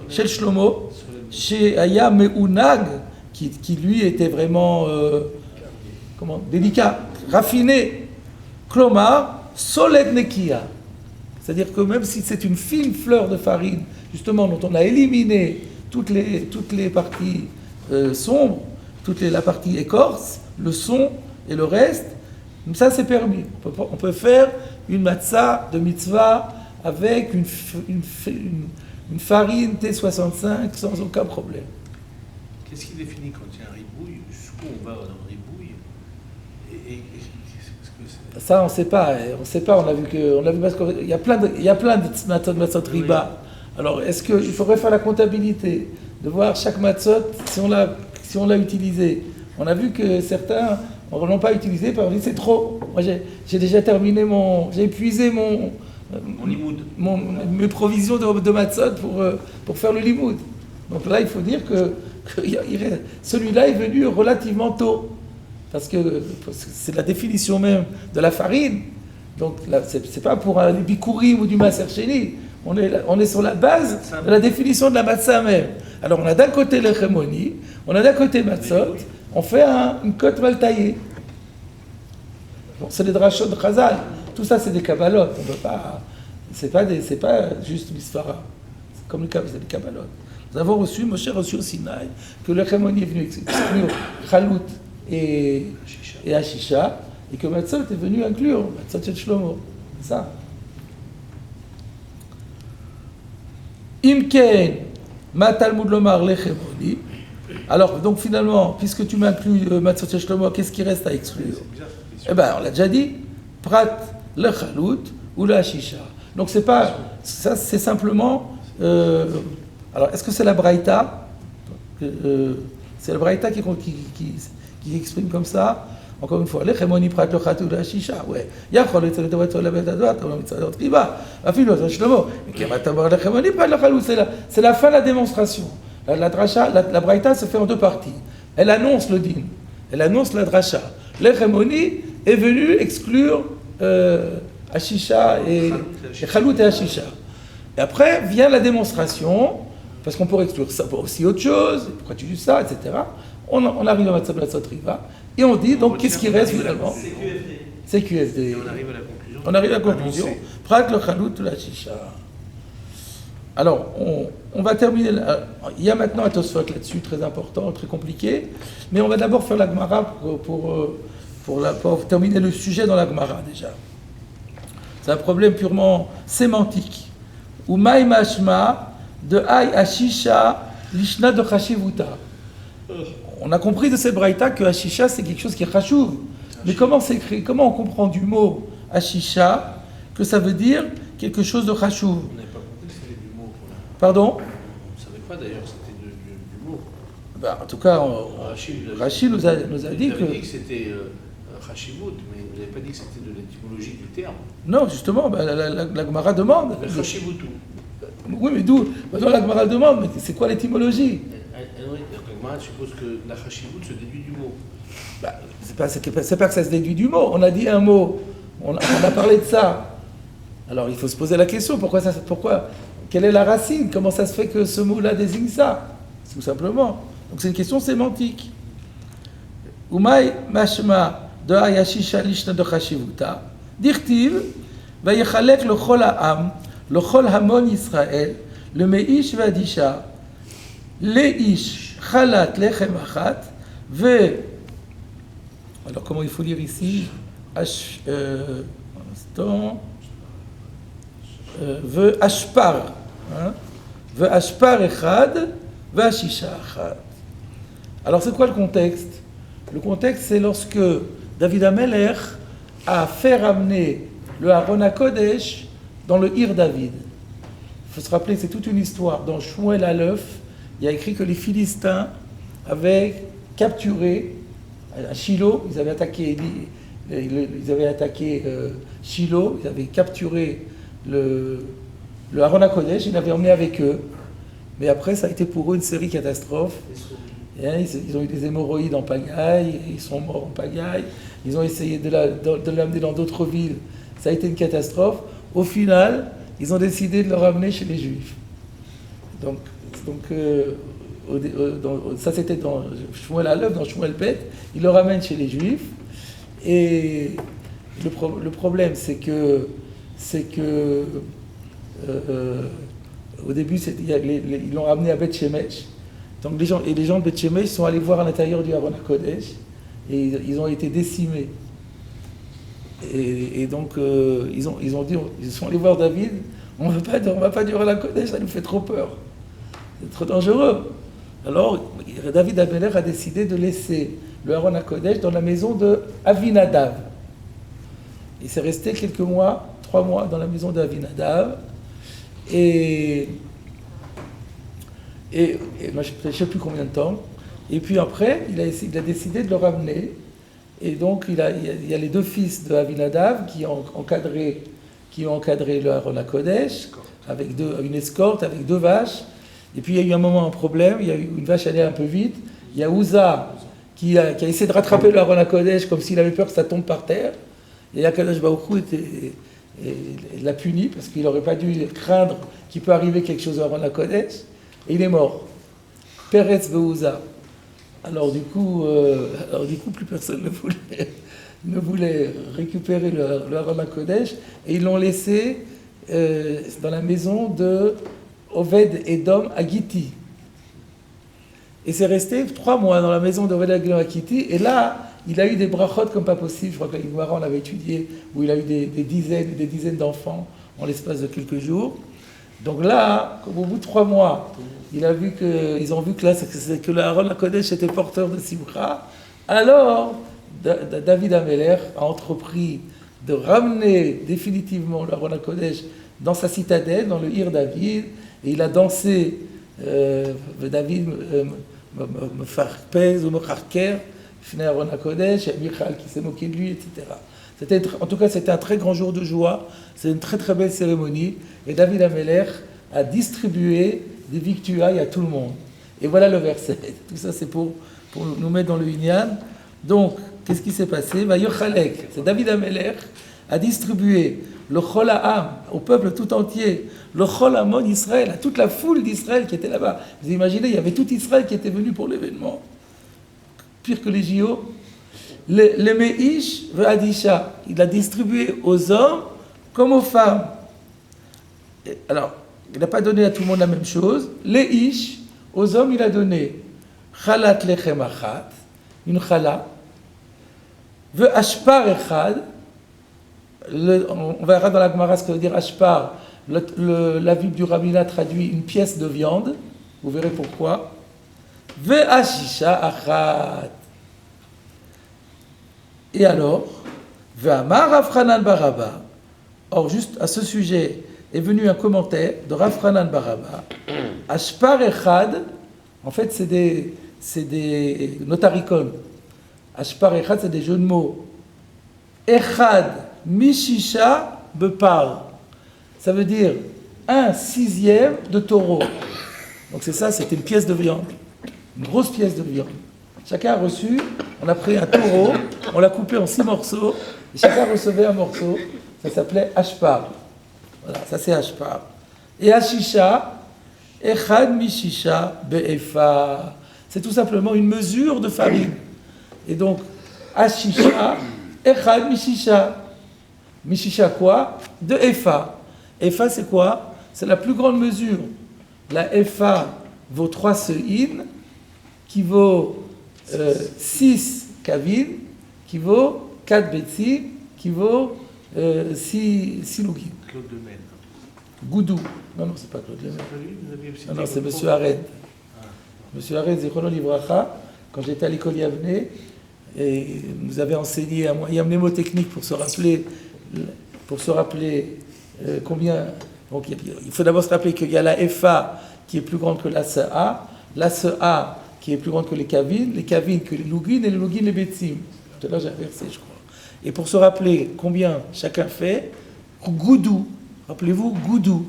chez Shlomo, chez Aya Meunag, qui lui était vraiment délicat, raffiné. Klomar, Solet Nekia. C'est-à-dire que même si c'est une fine fleur de farine, justement, dont on a éliminé toutes les parties sombres, la partie écorce, le son et le reste, ça c'est permis. On peut faire une matzah de mitzvah avec une farine T65 sans aucun problème. Qu'est-ce qui définit quand il y a un ribouille? Jusqu'où on va dans le ribouille? Ça, on ne sait pas. On a vu il y a plein de matzot riba. Alors, est-ce qu'il faudrait faire la comptabilité, de voir chaque matzot si on l'a utilisé? On a vu que certains ne l'ont pas utilisé, parce qu'ils disent c'est trop. Moi, j'ai déjà terminé j'ai épuisé mes provisions de matzot pour faire le limoud. Donc là, il faut dire que celui-là est venu relativement tôt. Parce que c'est la définition même de la farine. Donc là, c'est pas pour un bikurim ou du maser sheni. On est sur la base de la définition de la matzah même. Alors on a d'un côté l'hégémonie, on a d'un côté matzot, on fait une côte mal taillée. Bon, c'est des drachot de Chazal. Tout ça c'est des kabbalotes. On peut pas. C'est pas juste misfara. C'est comme c'est des kabbalotes. Nous avons Moshe reçu au Sinaï, que l'hégémonie est venu exclure Chalout et Ashisha, et que Matzot est venu inclure Matzot chez Shlomo. C'est ça. Imken, ma Talmud lomar lechemoni. Alors, donc finalement, puisque tu m'inclus Matzot chez Shlomo, qu'est-ce qui reste à exclure? Eh bien, on l'a déjà dit, Prat le Chalout ou le Ashisha. Donc c'est pas, ça c'est simplement, alors est-ce que c'est la Braïta c'est la Braïta qui exprime comme ça. Encore une fois, l'echemoni prat lo chatou la shisha, ouais. Yachol et tzedot tzedot la betadot, comme le mitzadot riba. Afilo ça shlomo. Mais kamatamar l'echemoni prat lo chatou, c'est la fin de la démonstration. La dracha, la Braïta se fait en deux parties. Elle annonce le din, elle annonce la dracha. L'echemoni est venu exclure Ashisha et Chalut et Ashisha. Et après vient la démonstration, parce qu'on pourrait exclure ça pour aussi autre chose, pourquoi tu dis ça, etc. On arrive à Matzah Blatzot Riva, et on dit, donc qu'est-ce qui reste finalement? C'est QFD. Et on arrive à la conclusion. On arrive à la conclusion. Annoncé. Prat le Chalut ou la Shisha. Alors, on va terminer. Il y a maintenant un Tosfot là-dessus, très important, très compliqué, mais on va d'abord faire la Gemara pour terminer le sujet dans la Gemara déjà. C'est un problème purement sémantique. Ou Maï Mashma de Aï Ashisha Lishna de Chashivuta. On a compris de cette braïta que Ashisha c'est quelque chose qui est chashuv. Mais comment c'est écrit? Comment on comprend du mot Ashisha que ça veut dire quelque chose de chashuv? On n'avait pas compris que c'était du mot. Pardon? On ne savait pas d'ailleurs que c'était du mot. En tout cas, Rachid nous a dit Vous avez que... dit que c'était Chashivut, mais vous n'avez pas dit que c'était de l'étymologie du terme. Non, justement, la Gemara demande. Le Chashivutu. Oui, mais d'où? Maintenant, la Gemara demande, mais c'est quoi l'étymologie? Oui, la Gemara suppose que la Chashivut se déduit du mot. C'est pas que ça se déduit du mot. On a dit un mot. On a parlé de ça. Alors, il faut se poser la question, pourquoi quelle est la racine? Comment ça se fait que ce mot-là désigne ça? Tout simplement. Donc, c'est une question sémantique. Umay mashma de ayashisha lishna de chashivuta. Dirtiv, va yechalek le chol ha'am, le chol hamon Israël, le meish vadisha, leish chalat lechem achat, ve. Alors, comment il faut lire ici? Un instant. Ve ashpar. Ve ashpar echad, ve ashisha achad. Alors, c'est quoi le contexte? Le contexte, c'est lorsque David Ameler a fait ramener le Aaron HaKodesh dans le Ir David. Il faut se rappeler, c'est toute une histoire. Dans Shmuel Aleph, il y a écrit que les Philistins avaient capturé à Shiloh, ils avaient attaqué Shiloh, ils avaient capturé le Aaron HaKodesh, ils l'avaient emmené avec eux. Mais après, ça a été pour eux une série catastrophe. Ils ont eu des hémorroïdes en pagaille, ils sont morts en pagaille, ils ont essayé de l'amener dans d'autres villes, ça a été une catastrophe. Au final, ils ont décidé de le ramener chez les Juifs. Ça c'était dans Shmuel Aleph, dans Shmuel Bet, ils le ramènent chez les Juifs. Et le problème, c'est que au début, ils l'ont ramené à Beth Shemesh. Donc les gens de Beth Shemesh sont allés voir à l'intérieur du Aaron HaKodesh et ils ont été décimés. Et donc ils sont allés voir David, on va pas du Aaron HaKodesh, ça nous fait trop peur, c'est trop dangereux. Alors David Ameler a décidé de laisser le Aaron HaKodesh dans la maison de Avinadav. Il s'est resté 3 mois dans la maison d'Avinadav et moi, je ne sais plus combien de temps. Et puis après, il a décidé de le ramener. Et donc, il y a les 2 fils de Avinadav qui ont encadré le Aaron HaKodesh avec une escorte, avec 2 vaches. Et puis, il y a eu un moment un problème. Il y a eu une vache allait un peu vite. Il y a Uza qui a essayé de rattraper le Aaron HaKodesh comme s'il avait peur que ça tombe par terre. Et Akadosh Baruch Hu l'a puni parce qu'il n'aurait pas dû craindre qu'il peut arriver quelque chose au Aaron HaKodesh. Et il est mort. Peretz Veuza. Alors du coup, plus personne ne voulait récupérer le Aaron HaKodesh et ils l'ont laissé dans la maison de Oved Edom à Gitti. Et c'est resté 3 mois dans la maison d'Oved Edom à Gitti. Et là, il a eu des brachot comme pas possible. Je crois que la Gemara, on l'avait étudié, où il a eu des dizaines d'enfants en l'espace de quelques jours. Donc là, au bout de 3 mois, ils ont vu que le Aaron HaKodesh était porteur de Simcha. Alors, David Ameler a entrepris de ramener définitivement le Aaron HaKodesh dans sa citadelle, dans le Ir David, et il a dansé David me farpez ou me charker, Fnei Aaron HaKodesh, il y a Michal qui s'est moqué de lui, etc. En tout cas, c'était un très grand jour de joie, c'est une très très belle cérémonie, et David HaMelech a distribué des victuailles à tout le monde. Et voilà le verset. Tout ça, c'est pour nous mettre dans le Inyan. Donc, qu'est-ce qui s'est passé? Vayochalek, c'est David HaMelech a distribué le Chol Ha'am au peuple tout entier, le Chol Hamon Israël, à toute la foule d'Israël qui était là-bas. Vous imaginez, il y avait tout Israël qui était venu pour l'événement. Pire que les JO. Le Meish Ve'adisha, il a distribué aux hommes comme aux femmes. Alors, il n'a pas donné à tout le monde la même chose. Les Ish, aux hommes, il a donné Chalat Lechem Achat, une Chala, Ve'ashpar Echad. On verra dans la Gemara ce que veut dire Ashpar. La Bible du Rabbinat traduit une pièce de viande. Vous verrez pourquoi. Ve'ashisha achat. Et alors, Ve'amar Rav Hanan bar Abba. Or, juste à ce sujet, est venu un commentaire de Rav Hanan bar Abba. Ashpar echad, en fait, c'est des notaricon. Ashpar echad, c'est des jeux de mots. Echad Mishisha Bepar. Ça veut dire 1/6 de taureau. Donc c'est ça, c'était une pièce de viande. Une grosse pièce de viande. Chacun a reçu, on a pris un taureau, on l'a coupé en 6 morceaux, et chacun recevait un morceau. Ça s'appelait Ashpar. Voilà, ça c'est Ashpar. Et Ashisha, Echad Mishisha Be'efa. C'est tout simplement une mesure de farine. Et donc, Ashisha, Echad Mishisha. Mishisha quoi? De Efa. Efa c'est quoi? C'est la plus grande mesure. La Efa vaut 3 se'in, qui vaut 6 kavin, qui vaut 4 betsim, qui vaut 6 lougin. Claude Lemel. Goudou. Non, c'est pas Claude Lemel. Non, c'est Monsieur Arend. Monsieur Arend, Zichrono Livracha, quand j'étais à l'école Yavne, et nous avait enseigné un moyen mnémotechnique pour se rappeler combien. Donc il faut d'abord se rappeler qu'il y a la FA qui est plus grande que la CA qui est plus grande que les kavines que les lougines et les lougines les betsim. Tout à l'heure j'ai inversé, je crois. Et pour se rappeler combien chacun fait, goudou, rappelez-vous, goudou.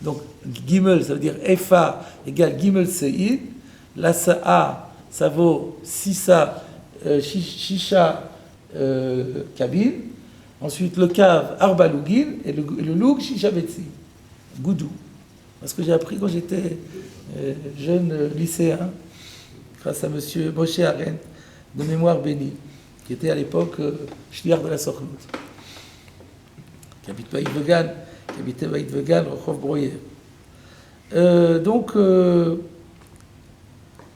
Donc gimel, ça veut dire FA égale gimel se'id. La CA, ça vaut shisha kabine. Ensuite, le kav, arba lougin, et le loug, shisha betsi. Goudou. Parce que j'ai appris quand j'étais jeune lycéen, grâce à monsieur Moshe Arendt, de mémoire bénie, qui était à l'époque shliach de la Sokhnout, qui habitait Baït Vegan, Rehov Broyer.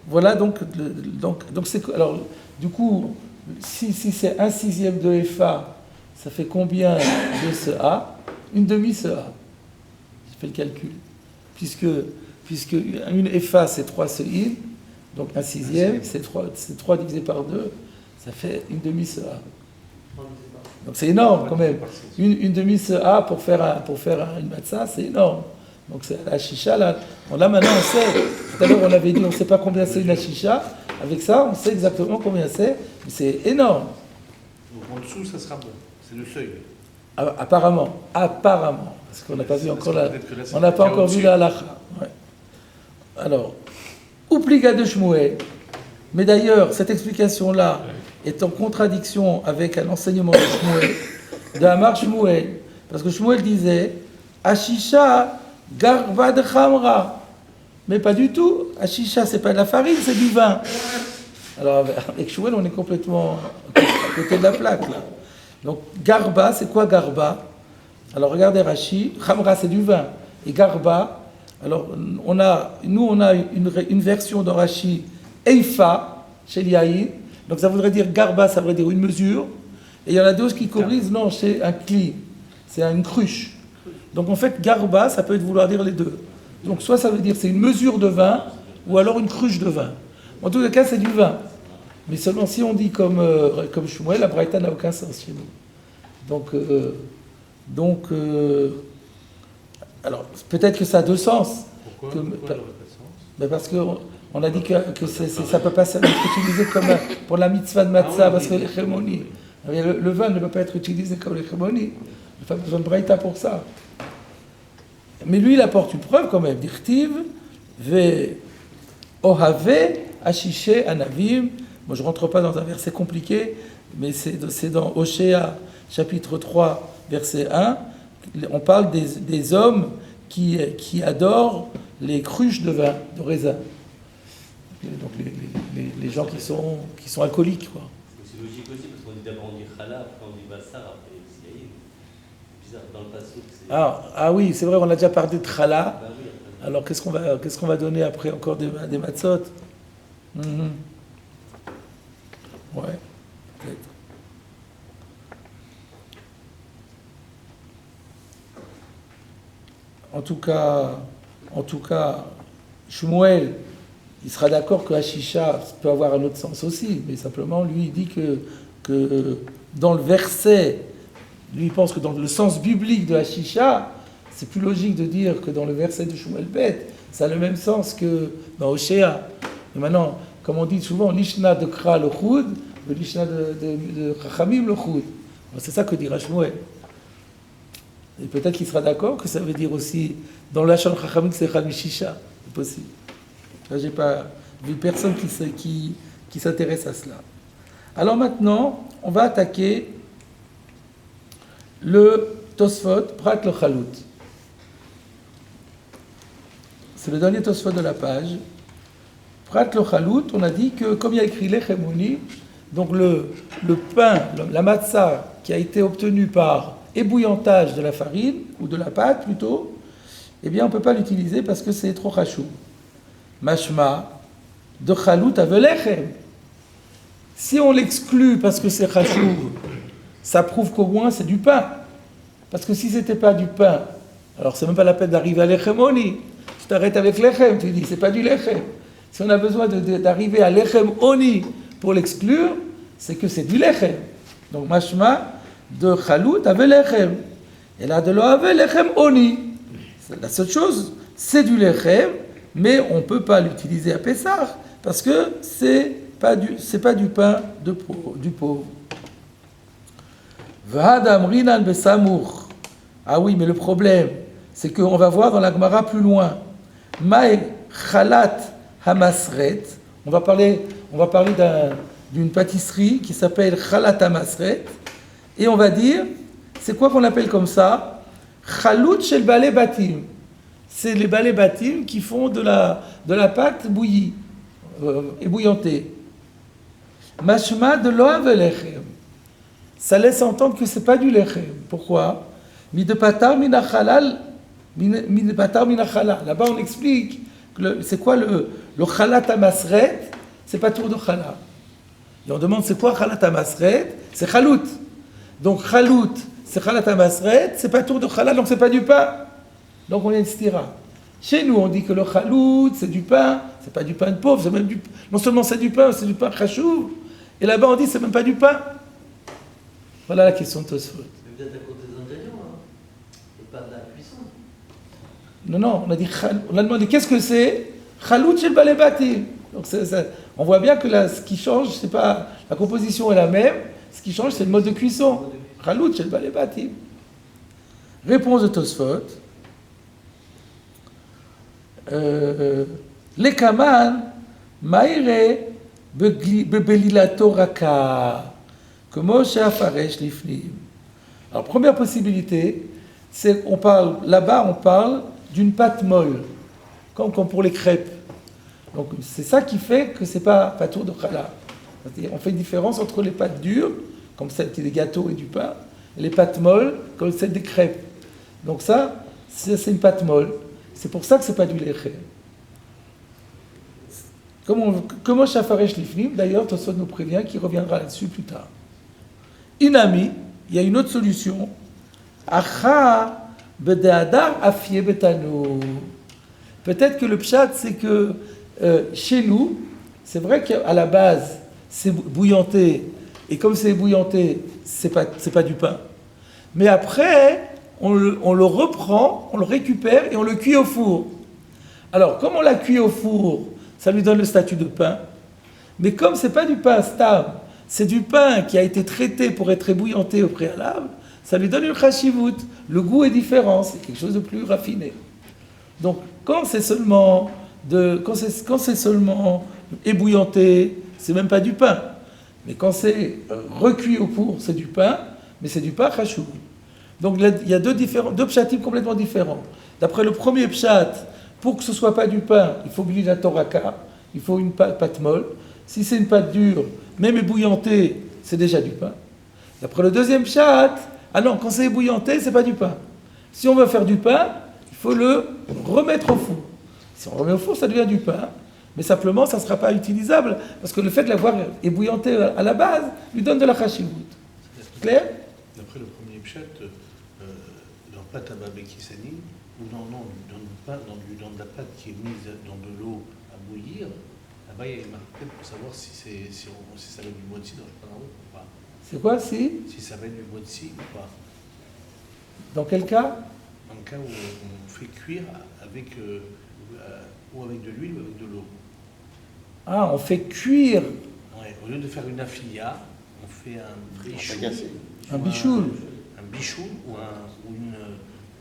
Voilà, donc c'est. Alors, du coup, si c'est 1/6 de FA, ça fait combien de CA? Une demi-CA. J'ai fait le calcul. Puisque une FA, c'est 3 se'in, donc 1/6, c'est 3 divisé par 2, ça fait une demi-CA. Donc c'est énorme quand même. Une demi-CA pour faire une matzah, c'est énorme. Donc c'est la chicha, là maintenant on sait. Tout à l'heure on avait dit on ne sait pas combien c'est une chicha. Avec ça, on sait exactement combien c'est, mais c'est énorme. En dessous, ça sera bon. C'est le seuil. Apparemment. Parce qu'on n'a pas vu encore on n'a pas encore vu la halakha. Ouais. Alors, Oupliga de Shmuel. Mais d'ailleurs, cette explication-là est en contradiction avec un enseignement de Shmuel, de Amar Shmuel. Parce que Shmuel disait Ashisha garba de khamra. Mais pas du tout. Ashisha, c'est pas de la farine, c'est du vin. Alors, avec Shmuel, on est complètement à côté de la plaque, là. Donc, garba, c'est quoi garba? Alors, regardez Rashi. Khamra, c'est du vin. Et garba, alors, on a une version de Rashi, Eifa, chez Yaïn. Donc, ça voudrait dire garba, ça voudrait dire une mesure. Et il y en a d'autres qui corrigent, non, c'est un cli. C'est une cruche. Donc, en fait, garba, ça peut vouloir dire les deux. Donc, soit ça veut dire c'est une mesure de vin, ou alors une cruche de vin. En tout cas, c'est du vin. Mais seulement si on dit comme Shmuel, la braïta n'a aucun sens chez nous. Alors, peut-être que ça a deux sens. Pourquoi Que- Pourquoi elle n'aurait pas de sens Ben parce qu'on a dit que ça ne peut pas être utilisé comme pour la mitzvah de matzah, parce que les chémonies. Le vin ne peut pas être utilisé comme les chémonies. Il n'y a pas besoin de braïta pour ça. Mais lui, il apporte une preuve quand même. Dirtiv, ve ohave, ashiche, anavim. Moi, je ne rentre pas dans un verset compliqué, mais c'est dans Oshéa, chapitre 3, verset 1. On parle des hommes qui adorent les cruches de vin, de raisin. Donc les gens qui sont alcooliques, quoi. C'est logique aussi, parce qu'on dit d'abord on dit chala, après on dit bassar, après c'est bizarre, dans le passage. Ah oui, c'est vrai, on a déjà parlé de chala. Bah oui, après. Alors qu'est-ce qu'on va donner après encore des matzot? Mhm. Ouais, peut-être. En tout cas, Shmuel, il sera d'accord que Hashisha peut avoir un autre sens aussi, mais simplement, lui, il dit que dans le verset, lui, il pense que dans le sens biblique de Hashisha, c'est plus logique de dire que dans le verset de Shmuel Bet, ça a le même sens que dans Oshéa. Et maintenant, comme on dit souvent, l'Ishna de Kra le Choud, l'Ishna de Chachamim le Choud. C'est ça que dira Shmuel. Et peut-être qu'il sera d'accord que ça veut dire aussi, dans l'Achon Chachamim, c'est Chal Mishisha. C'est possible. Là, j'ai pas vu personne qui s'intéresse à cela. Alors maintenant, on va attaquer le Tosfot, Prat le Chalout. C'est le dernier Tosfot de la page. Prat le Chalout, on a dit que, comme il y a écrit l'Echemoni, donc le pain, la matzah qui a été obtenu par ébouillantage de la farine, ou de la pâte plutôt, eh bien on ne peut pas l'utiliser parce que c'est trop chachou. Mashma, de Chalout à Velechem. Si on l'exclut parce que c'est chachou, ça prouve qu'au moins c'est du pain. Parce que si c'était pas du pain, alors c'est même pas la peine d'arriver à l'Echemoni. Tu t'arrêtes avec l'Echem, tu dis c'est pas du Lechem. Si on a besoin d'arriver à l'Echem Oni pour l'exclure, c'est que c'est du Lechem. Donc Mashma, de Chalout avec Lechem. Et là, de l'eau avec Lechem Oni. La seule chose, c'est du Lechem, mais on ne peut pas l'utiliser à Pessah, parce que c'est pas du pain du pauvre. V'hadam rinan besamour. Ah oui, mais le problème, c'est qu'on va voir dans la Gemara plus loin. Maï chalat hamasret. On va parler d'une pâtisserie qui s'appelle chalat hamasret. Et on va dire, c'est quoi qu'on appelle comme ça? Chalout shel balé batim. C'est les balé batim qui font de la pâte bouillie, ébouillantée. Mashma de l'oav lechem. Ça laisse entendre que c'est pas du lechem. Pourquoi? Midepatar minachalal. Midepatar minachalal. Là-bas, on explique que c'est quoi le chalat hamasret? C'est pas tour de chala. Et on demande c'est quoi chalat hamasret? C'est chalout. Donc chalout, c'est chalat hamasret, c'est pas tour de chala, donc c'est pas du pain. Donc on est stira. Chez nous, on dit que le chalout, c'est du pain, c'est pas du pain de pauvre, c'est même non seulement c'est du pain chachou, et là-bas on dit c'est même pas du pain. Voilà la question de Tosfot. Mais peut-être à cause des ingrédients, hein, et pas de la cuisson. Non, on a demandé qu'est-ce que c'est? Chalout chez le balé bâti. Donc on voit bien que là, ce qui change, c'est pas la composition est la même, ce qui change, c'est le mode de cuisson. Chalout chez le balé bâti. Réponse de Tosfot. Les kaman maïre bebelilato raka comme chez Afaresh Lifnim. Alors première possibilité, c'est on parle d'une pâte molle, comme pour les crêpes. Donc c'est ça qui fait que c'est pas patour de chala. On fait une différence entre les pâtes dures, comme celle qui est des gâteaux et du pain, et les pâtes molles, comme celle des crêpes. Donc ça, c'est une pâte molle. C'est pour ça que c'est pas du lechem. Comment Shafaresh Lifnim, d'ailleurs, Tosfot nous prévient qu'il reviendra là-dessus plus tard. Inami, il y a une autre solution. Acha bedeadar afie betano. Peut-être que le pshat, c'est que chez nous, c'est vrai qu'à la base, c'est bouillanté, et comme c'est bouillanté, c'est pas du pain. Mais après, on le reprend, on le récupère et on le cuit au four. Alors, comme on l'a cuit au four, ça lui donne le statut de pain. Mais comme ce n'est pas du pain stable, c'est du pain qui a été traité pour être ébouillanté au préalable, ça lui donne une chashivut. Le goût est différent, c'est quelque chose de plus raffiné. Donc, quand c'est seulement ébouillanté, c'est même pas du pain. Mais quand c'est recuit au four, c'est du pain, mais c'est du pain chashou. Donc il y a deux pshatim complètement différents. D'après le premier pshat, pour que ce soit pas du pain, il faut gli la toraka, il faut une pâte molle. Si c'est une pâte dure, même ébouillantée, c'est déjà du pain. D'après le deuxième pshat, ah non, quand c'est ébouillanté, c'est pas du pain. Si on veut faire du pain, il faut le remettre au four. Si on remet au four, ça devient du pain. Mais simplement, ça ne sera pas utilisable, parce que le fait de l'avoir ébouillanté à la base lui donne de la chashivut. Clair? D'après le premier pshat, dans pâte à babekisani, ou dans de la pâte qui est mise dans de l'eau à bouillir, là-bas il y a une marque pour savoir si ça va du motzi dans le pain ou pas. C'est quoi, si Ça va du motzi ou pas. Dans quel cas? Dans le cas où on fait cuire avec, ou avec de l'huile ou avec de l'eau. Ah, on fait cuire Ouais, au lieu de faire une affilia, on fait un bichou. un bichoul. Un bichou ou une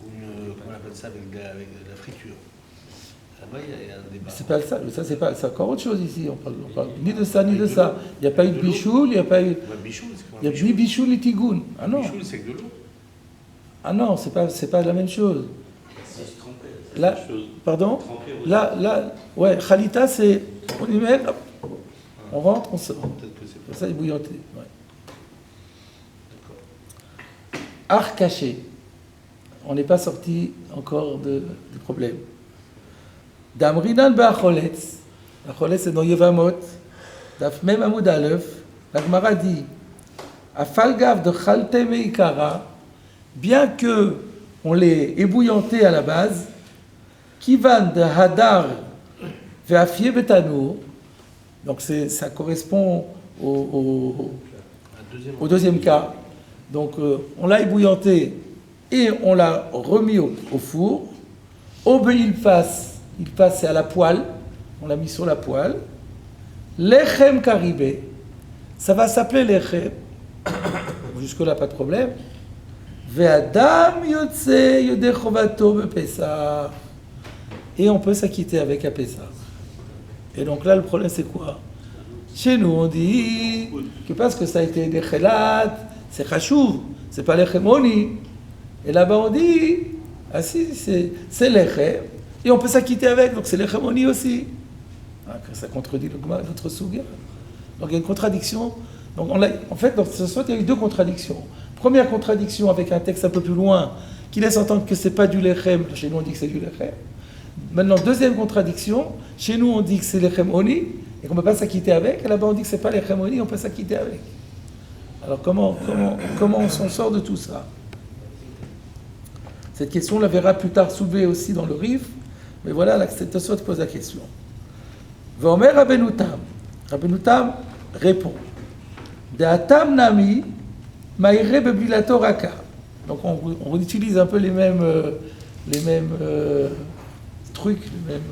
comment on appelle ça avec de la friture. Là-bas, il y a un débat. C'est pas ça, c'est encore autre chose ici. On parle ni de ça, ni de ça. Il n'y a pas eu de bichoul, il n'y a pas eu. Ouais, bichou, c'est quoi Il n'y a ni bichoul ni tigoun. Ah non. Bichou, c'est que de l'eau. Ah non, c'est pas la même chose. Là, pardon? Là, ouais, Khalita, c'est. On y met, hop, on rentre, on sort. Peut-être que c'est Comme pas ça, ébouillanté. Ouais. d'accord. Art caché. On n'est pas sorti encore du problème. Damrinan ba'acholetz. Acholetz, c'est dans Yevamot. Daf Mem Amoud Aleph. La Gemara dit Afalgav de Chalte Meikara, bien que on l'ait ébouillanté à la base, Kivan de Hadar Ve'afie Betanour, donc ça correspond au deuxième cas. Donc on l'a ébouillanté et on l'a remis au four. Il passe c'est à la poêle, on l'a mis sur la poêle. Lechem karibé, ça va s'appeler lechem. Jusque-là, pas de problème. Ve'adam yotse yodeh chovato bepesach. Et on peut s'acquitter avec à Pessah. Et donc là, le problème, c'est quoi? Chez nous, on dit que parce que ça a été des chelat, c'est chachouv, c'est pas lechemoni. Et là-bas, on dit, ah si, c'est lechem, et on peut s'acquitter avec, donc c'est lechemoni aussi. Ah, ça contredit notre souga. Donc il y a une contradiction. Donc en fait, dans ce soir, il y a eu deux contradictions. Première contradiction avec un texte un peu plus loin, qui laisse entendre que c'est pas du lechem, chez nous on dit que c'est du lechem. Maintenant, deuxième contradiction, chez nous on dit que c'est lechemoni, et qu'on ne peut pas s'acquitter avec, et là-bas on dit que c'est pas lechemoni, on peut s'acquitter avec. Alors comment on s'en sort de tout ça? Cette question, on la verra plus tard soulevée aussi dans le Rif, mais voilà, là, cette Tosfot pose la question. Vomer Rabbeinu Tam répond De'atam nami ma'ire bebilato raka. Donc on utilise un peu les mêmes trucs, les mêmes,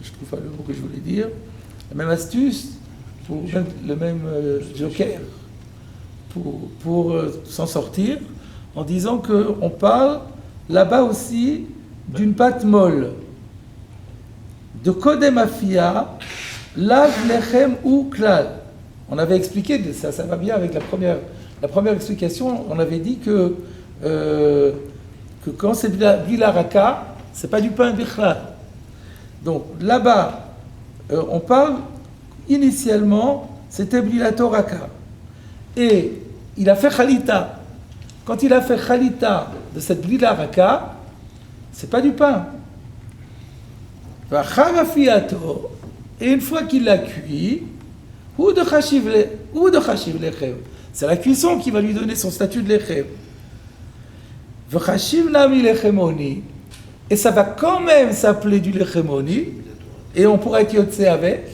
je trouve pas le mot que je voulais dire, la même astuce, pour le même joker, pour s'en sortir, en disant qu'on parle là-bas aussi d'une pâte molle, de kodem afia, lav lechem ou klal. On avait expliqué, ça va bien avec la première explication, on avait dit que quand c'est bilaraka, c'est pas du pain bichlal. Donc là-bas, on parle initialement, c'était bilato raka. Et il a fait khalita. Quand il a fait khalita de cette bilaraka, c'est pas du pain. Et une fois qu'il l'a cuit, ou de chashiv lechem. C'est la cuisson qui va lui donner son statut de lechem. Et ça va quand même s'appeler du lechemoni, et on pourra être yotse avec,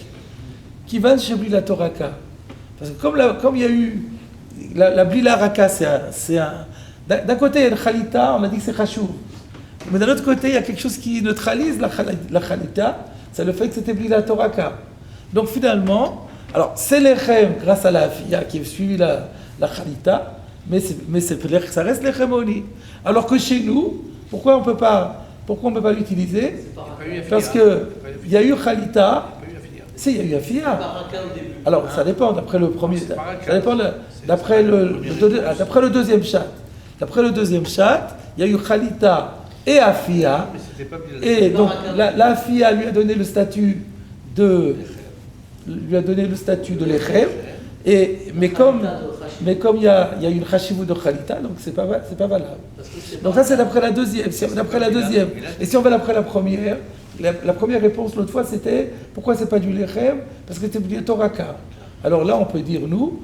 qui va chez Blila Toraka. Parce que comme il y a eu, la Blila Raka, c'est d'un côté, il y a le Khalita, on a dit que c'est Khashour. Mais d'un autre côté, il y a quelque chose qui neutralise la Khalita, c'est le fait que c'était Bli la Toraka. Donc finalement, alors c'est l'Echem grâce à la Afia qui a suivi la Khalita, mais ça reste l'Echem Oni. Alors que chez nous, pourquoi on ne peut pas l'utiliser? Parce qu'il y a eu Khalita, si, il y a eu Afia. Baraka au début. Alors ça dépend d'après le premier, ça dépend d'après le deuxième chat. D'après le deuxième chat, il y a eu Khalita et Afia. Mais c'était pas bien. Et donc la Afia lui a donné le statut de l'Echem. Mais comme il y a une Khashivut de Khalita, donc c'est pas valable. Donc ça c'est d'après la deuxième. Et si on va d'après la première, la première réponse l'autre fois c'était pourquoi c'est pas du Lechem? Parce que c'était du Toraka. Alors là on peut dire nous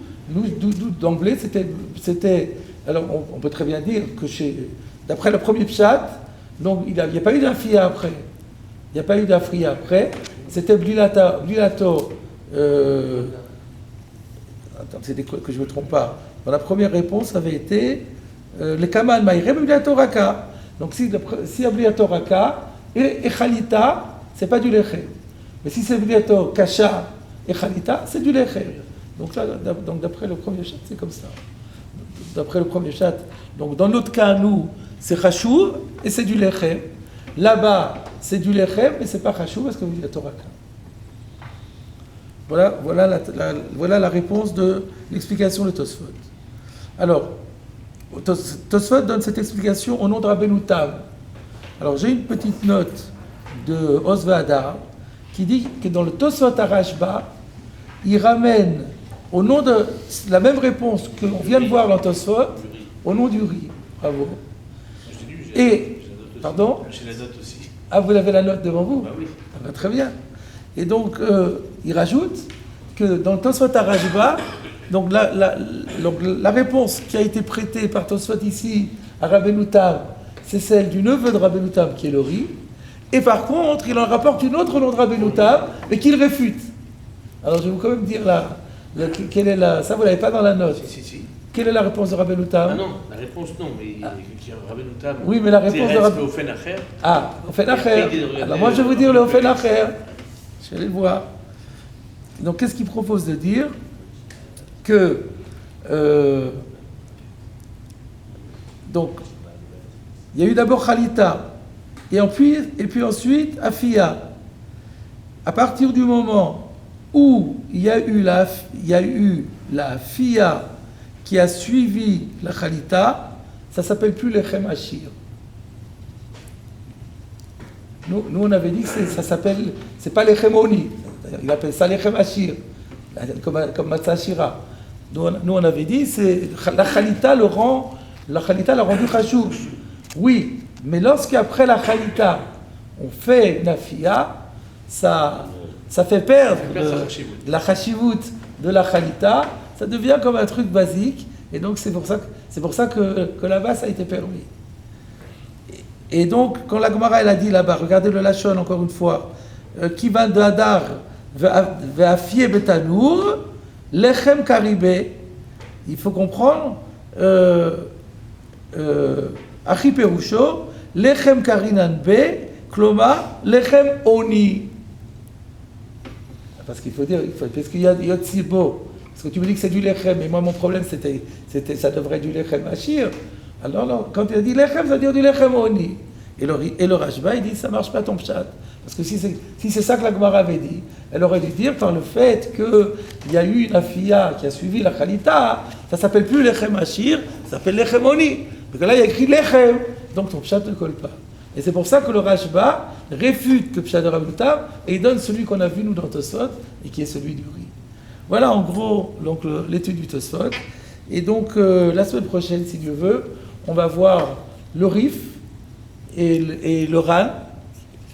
d'emblée c'était. Alors on peut très bien dire que d'après le premier pshat, donc il n'y a pas eu d'Afia après. Il n'y a pas eu d'Afria après. C'était Blilato. Attends, c'était que je ne me trompe pas. Dans la première réponse, ça avait été le Kamal Maïrem Blilato Raka. Donc si il y a Blilato Raka et Khalita, c'est pas du Lechem. Mais si c'est Blilato Kasha et Khalita, c'est du Lechem. Donc là, d'après le premier chat, c'est comme ça. D'après le premier chat. Donc dans notre cas, nous, c'est Khashour et c'est du Lechem. Là-bas, c'est du Lechem, mais c'est pas Khashour parce que vous dites la Toraka. Voilà la réponse de l'explication de Tosfot. Alors, Tosfot donne cette explication au nom de Rabbeinu Tam. Alors, j'ai une petite note de Osvada qui dit que dans le Tosfot à Rashba, il ramène au nom de la même réponse qu'on vient de voir dans Tosfot, au nom du riz. Bravo. Pardon? J'ai la note aussi. Ah, vous avez la note devant vous? Bah oui. Ah, bah, très bien. Et donc, il rajoute que dans le Tosfot à Rashba, donc la réponse qui a été prêtée par Tosfot ici à Rabbeinu Tam, c'est celle du neveu de Rabbeinu Tam, qui est le riz. Et par contre, il en rapporte une autre au nom de Rabbeinu Tam, mais qu'il réfute. Alors, je vais vous quand même dire quelle est ça vous ne l'avez pas dans la note. Si. Quelle est la réponse de Rabbeinu Tam? Ah non, la réponse non, mais Rabbeinu Tam. Oui, mais la réponse de Rabbeinu Tam. Ah, Ofen Acher. Alors moi je vais vous dire le Ofen Acher. Je vais aller le voir. Donc qu'est-ce qu'il propose de dire? Que donc il y a eu d'abord Khalita et puis ensuite Afia. À partir du moment où il y a eu la Fia qui a suivi la Khalita, ça ne s'appelle plus l'Echem Ashir. Nous on avait dit que c'est pas l'Echem Oni, il appelle ça l'Echem Ashir, comme Matzah Ashira. Nous on avait dit la Khalita l'a rendu Khashour. Oui, mais lorsqu'après la Khalita on fait une Afia, ça fait perdre la Khashivut de la Khalita, ça devient comme un truc basique, et donc c'est pour ça que là-bas ça a été permis. Et donc, quand la Gemara elle a dit là-bas, regardez le Lachon encore une fois, Kivan de Hadar ve'afie betanour, lechem karibé, il faut comprendre, achi perusho, lechem karinan be, kloma, lechem oni. Parce qu'il faut dire, parce qu'il y a Yotzibo. Parce que tu me dis que c'est du lechem, mais moi mon problème ça devrait être du lechem Ashir. Alors non, quand il a dit lechem, ça veut dire du lechem oni. Et le Rashba, il dit ça marche pas ton pshat. Parce que si c'est ça que la Gemara avait dit, elle aurait dû dire par le fait qu'il y a eu une afia qui a suivi la Khalita, ça s'appelle plus lechem Ashir, ça s'appelle lechem oni. Parce que là il y a écrit lechem, donc ton pshat ne colle pas. Et c'est pour ça que le Rashba réfute le pshat de Rabbeinu Tam et il donne celui qu'on a vu nous dans Tosfot et qui est celui du riz. Voilà en gros donc, l'étude du Tosfot. Et donc la semaine prochaine, si Dieu veut, on va voir le Rif et le Ran.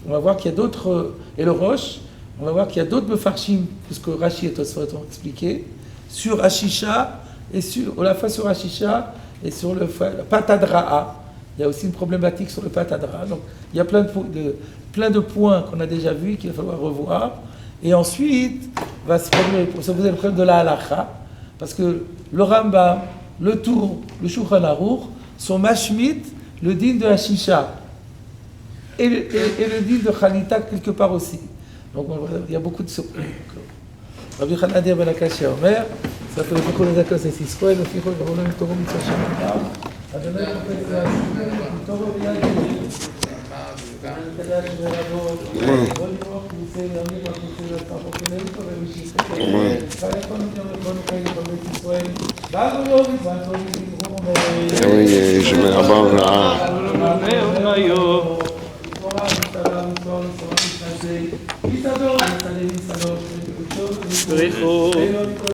On va voir qu'il y a d'autres, et le Roche, on va voir qu'il y a d'autres Mefarshim, puisque Rashi et Tosfot ont expliqué, sur Ashisha, et à la fois sur Ashisha et sur le Patadra'a. Il y a aussi une problématique sur le Patadra. Donc, il y a plein de points qu'on a déjà vus qu'il va falloir revoir. Et ensuite, va se poser le problème de la halacha. Parce que le Rambam, le Tour, le Shulchan Aruch sont mashmit le din de Hashisha et le din de Khalita quelque part aussi. Donc il y a beaucoup de surprises. Rabbi Hanadia ben Akashi Omer, ça fait beaucoup de zakos et Israël, le fichot de Roland Toro Mitzvah Shem. Adonai Profet Zah, Toro V'Yad. Rico.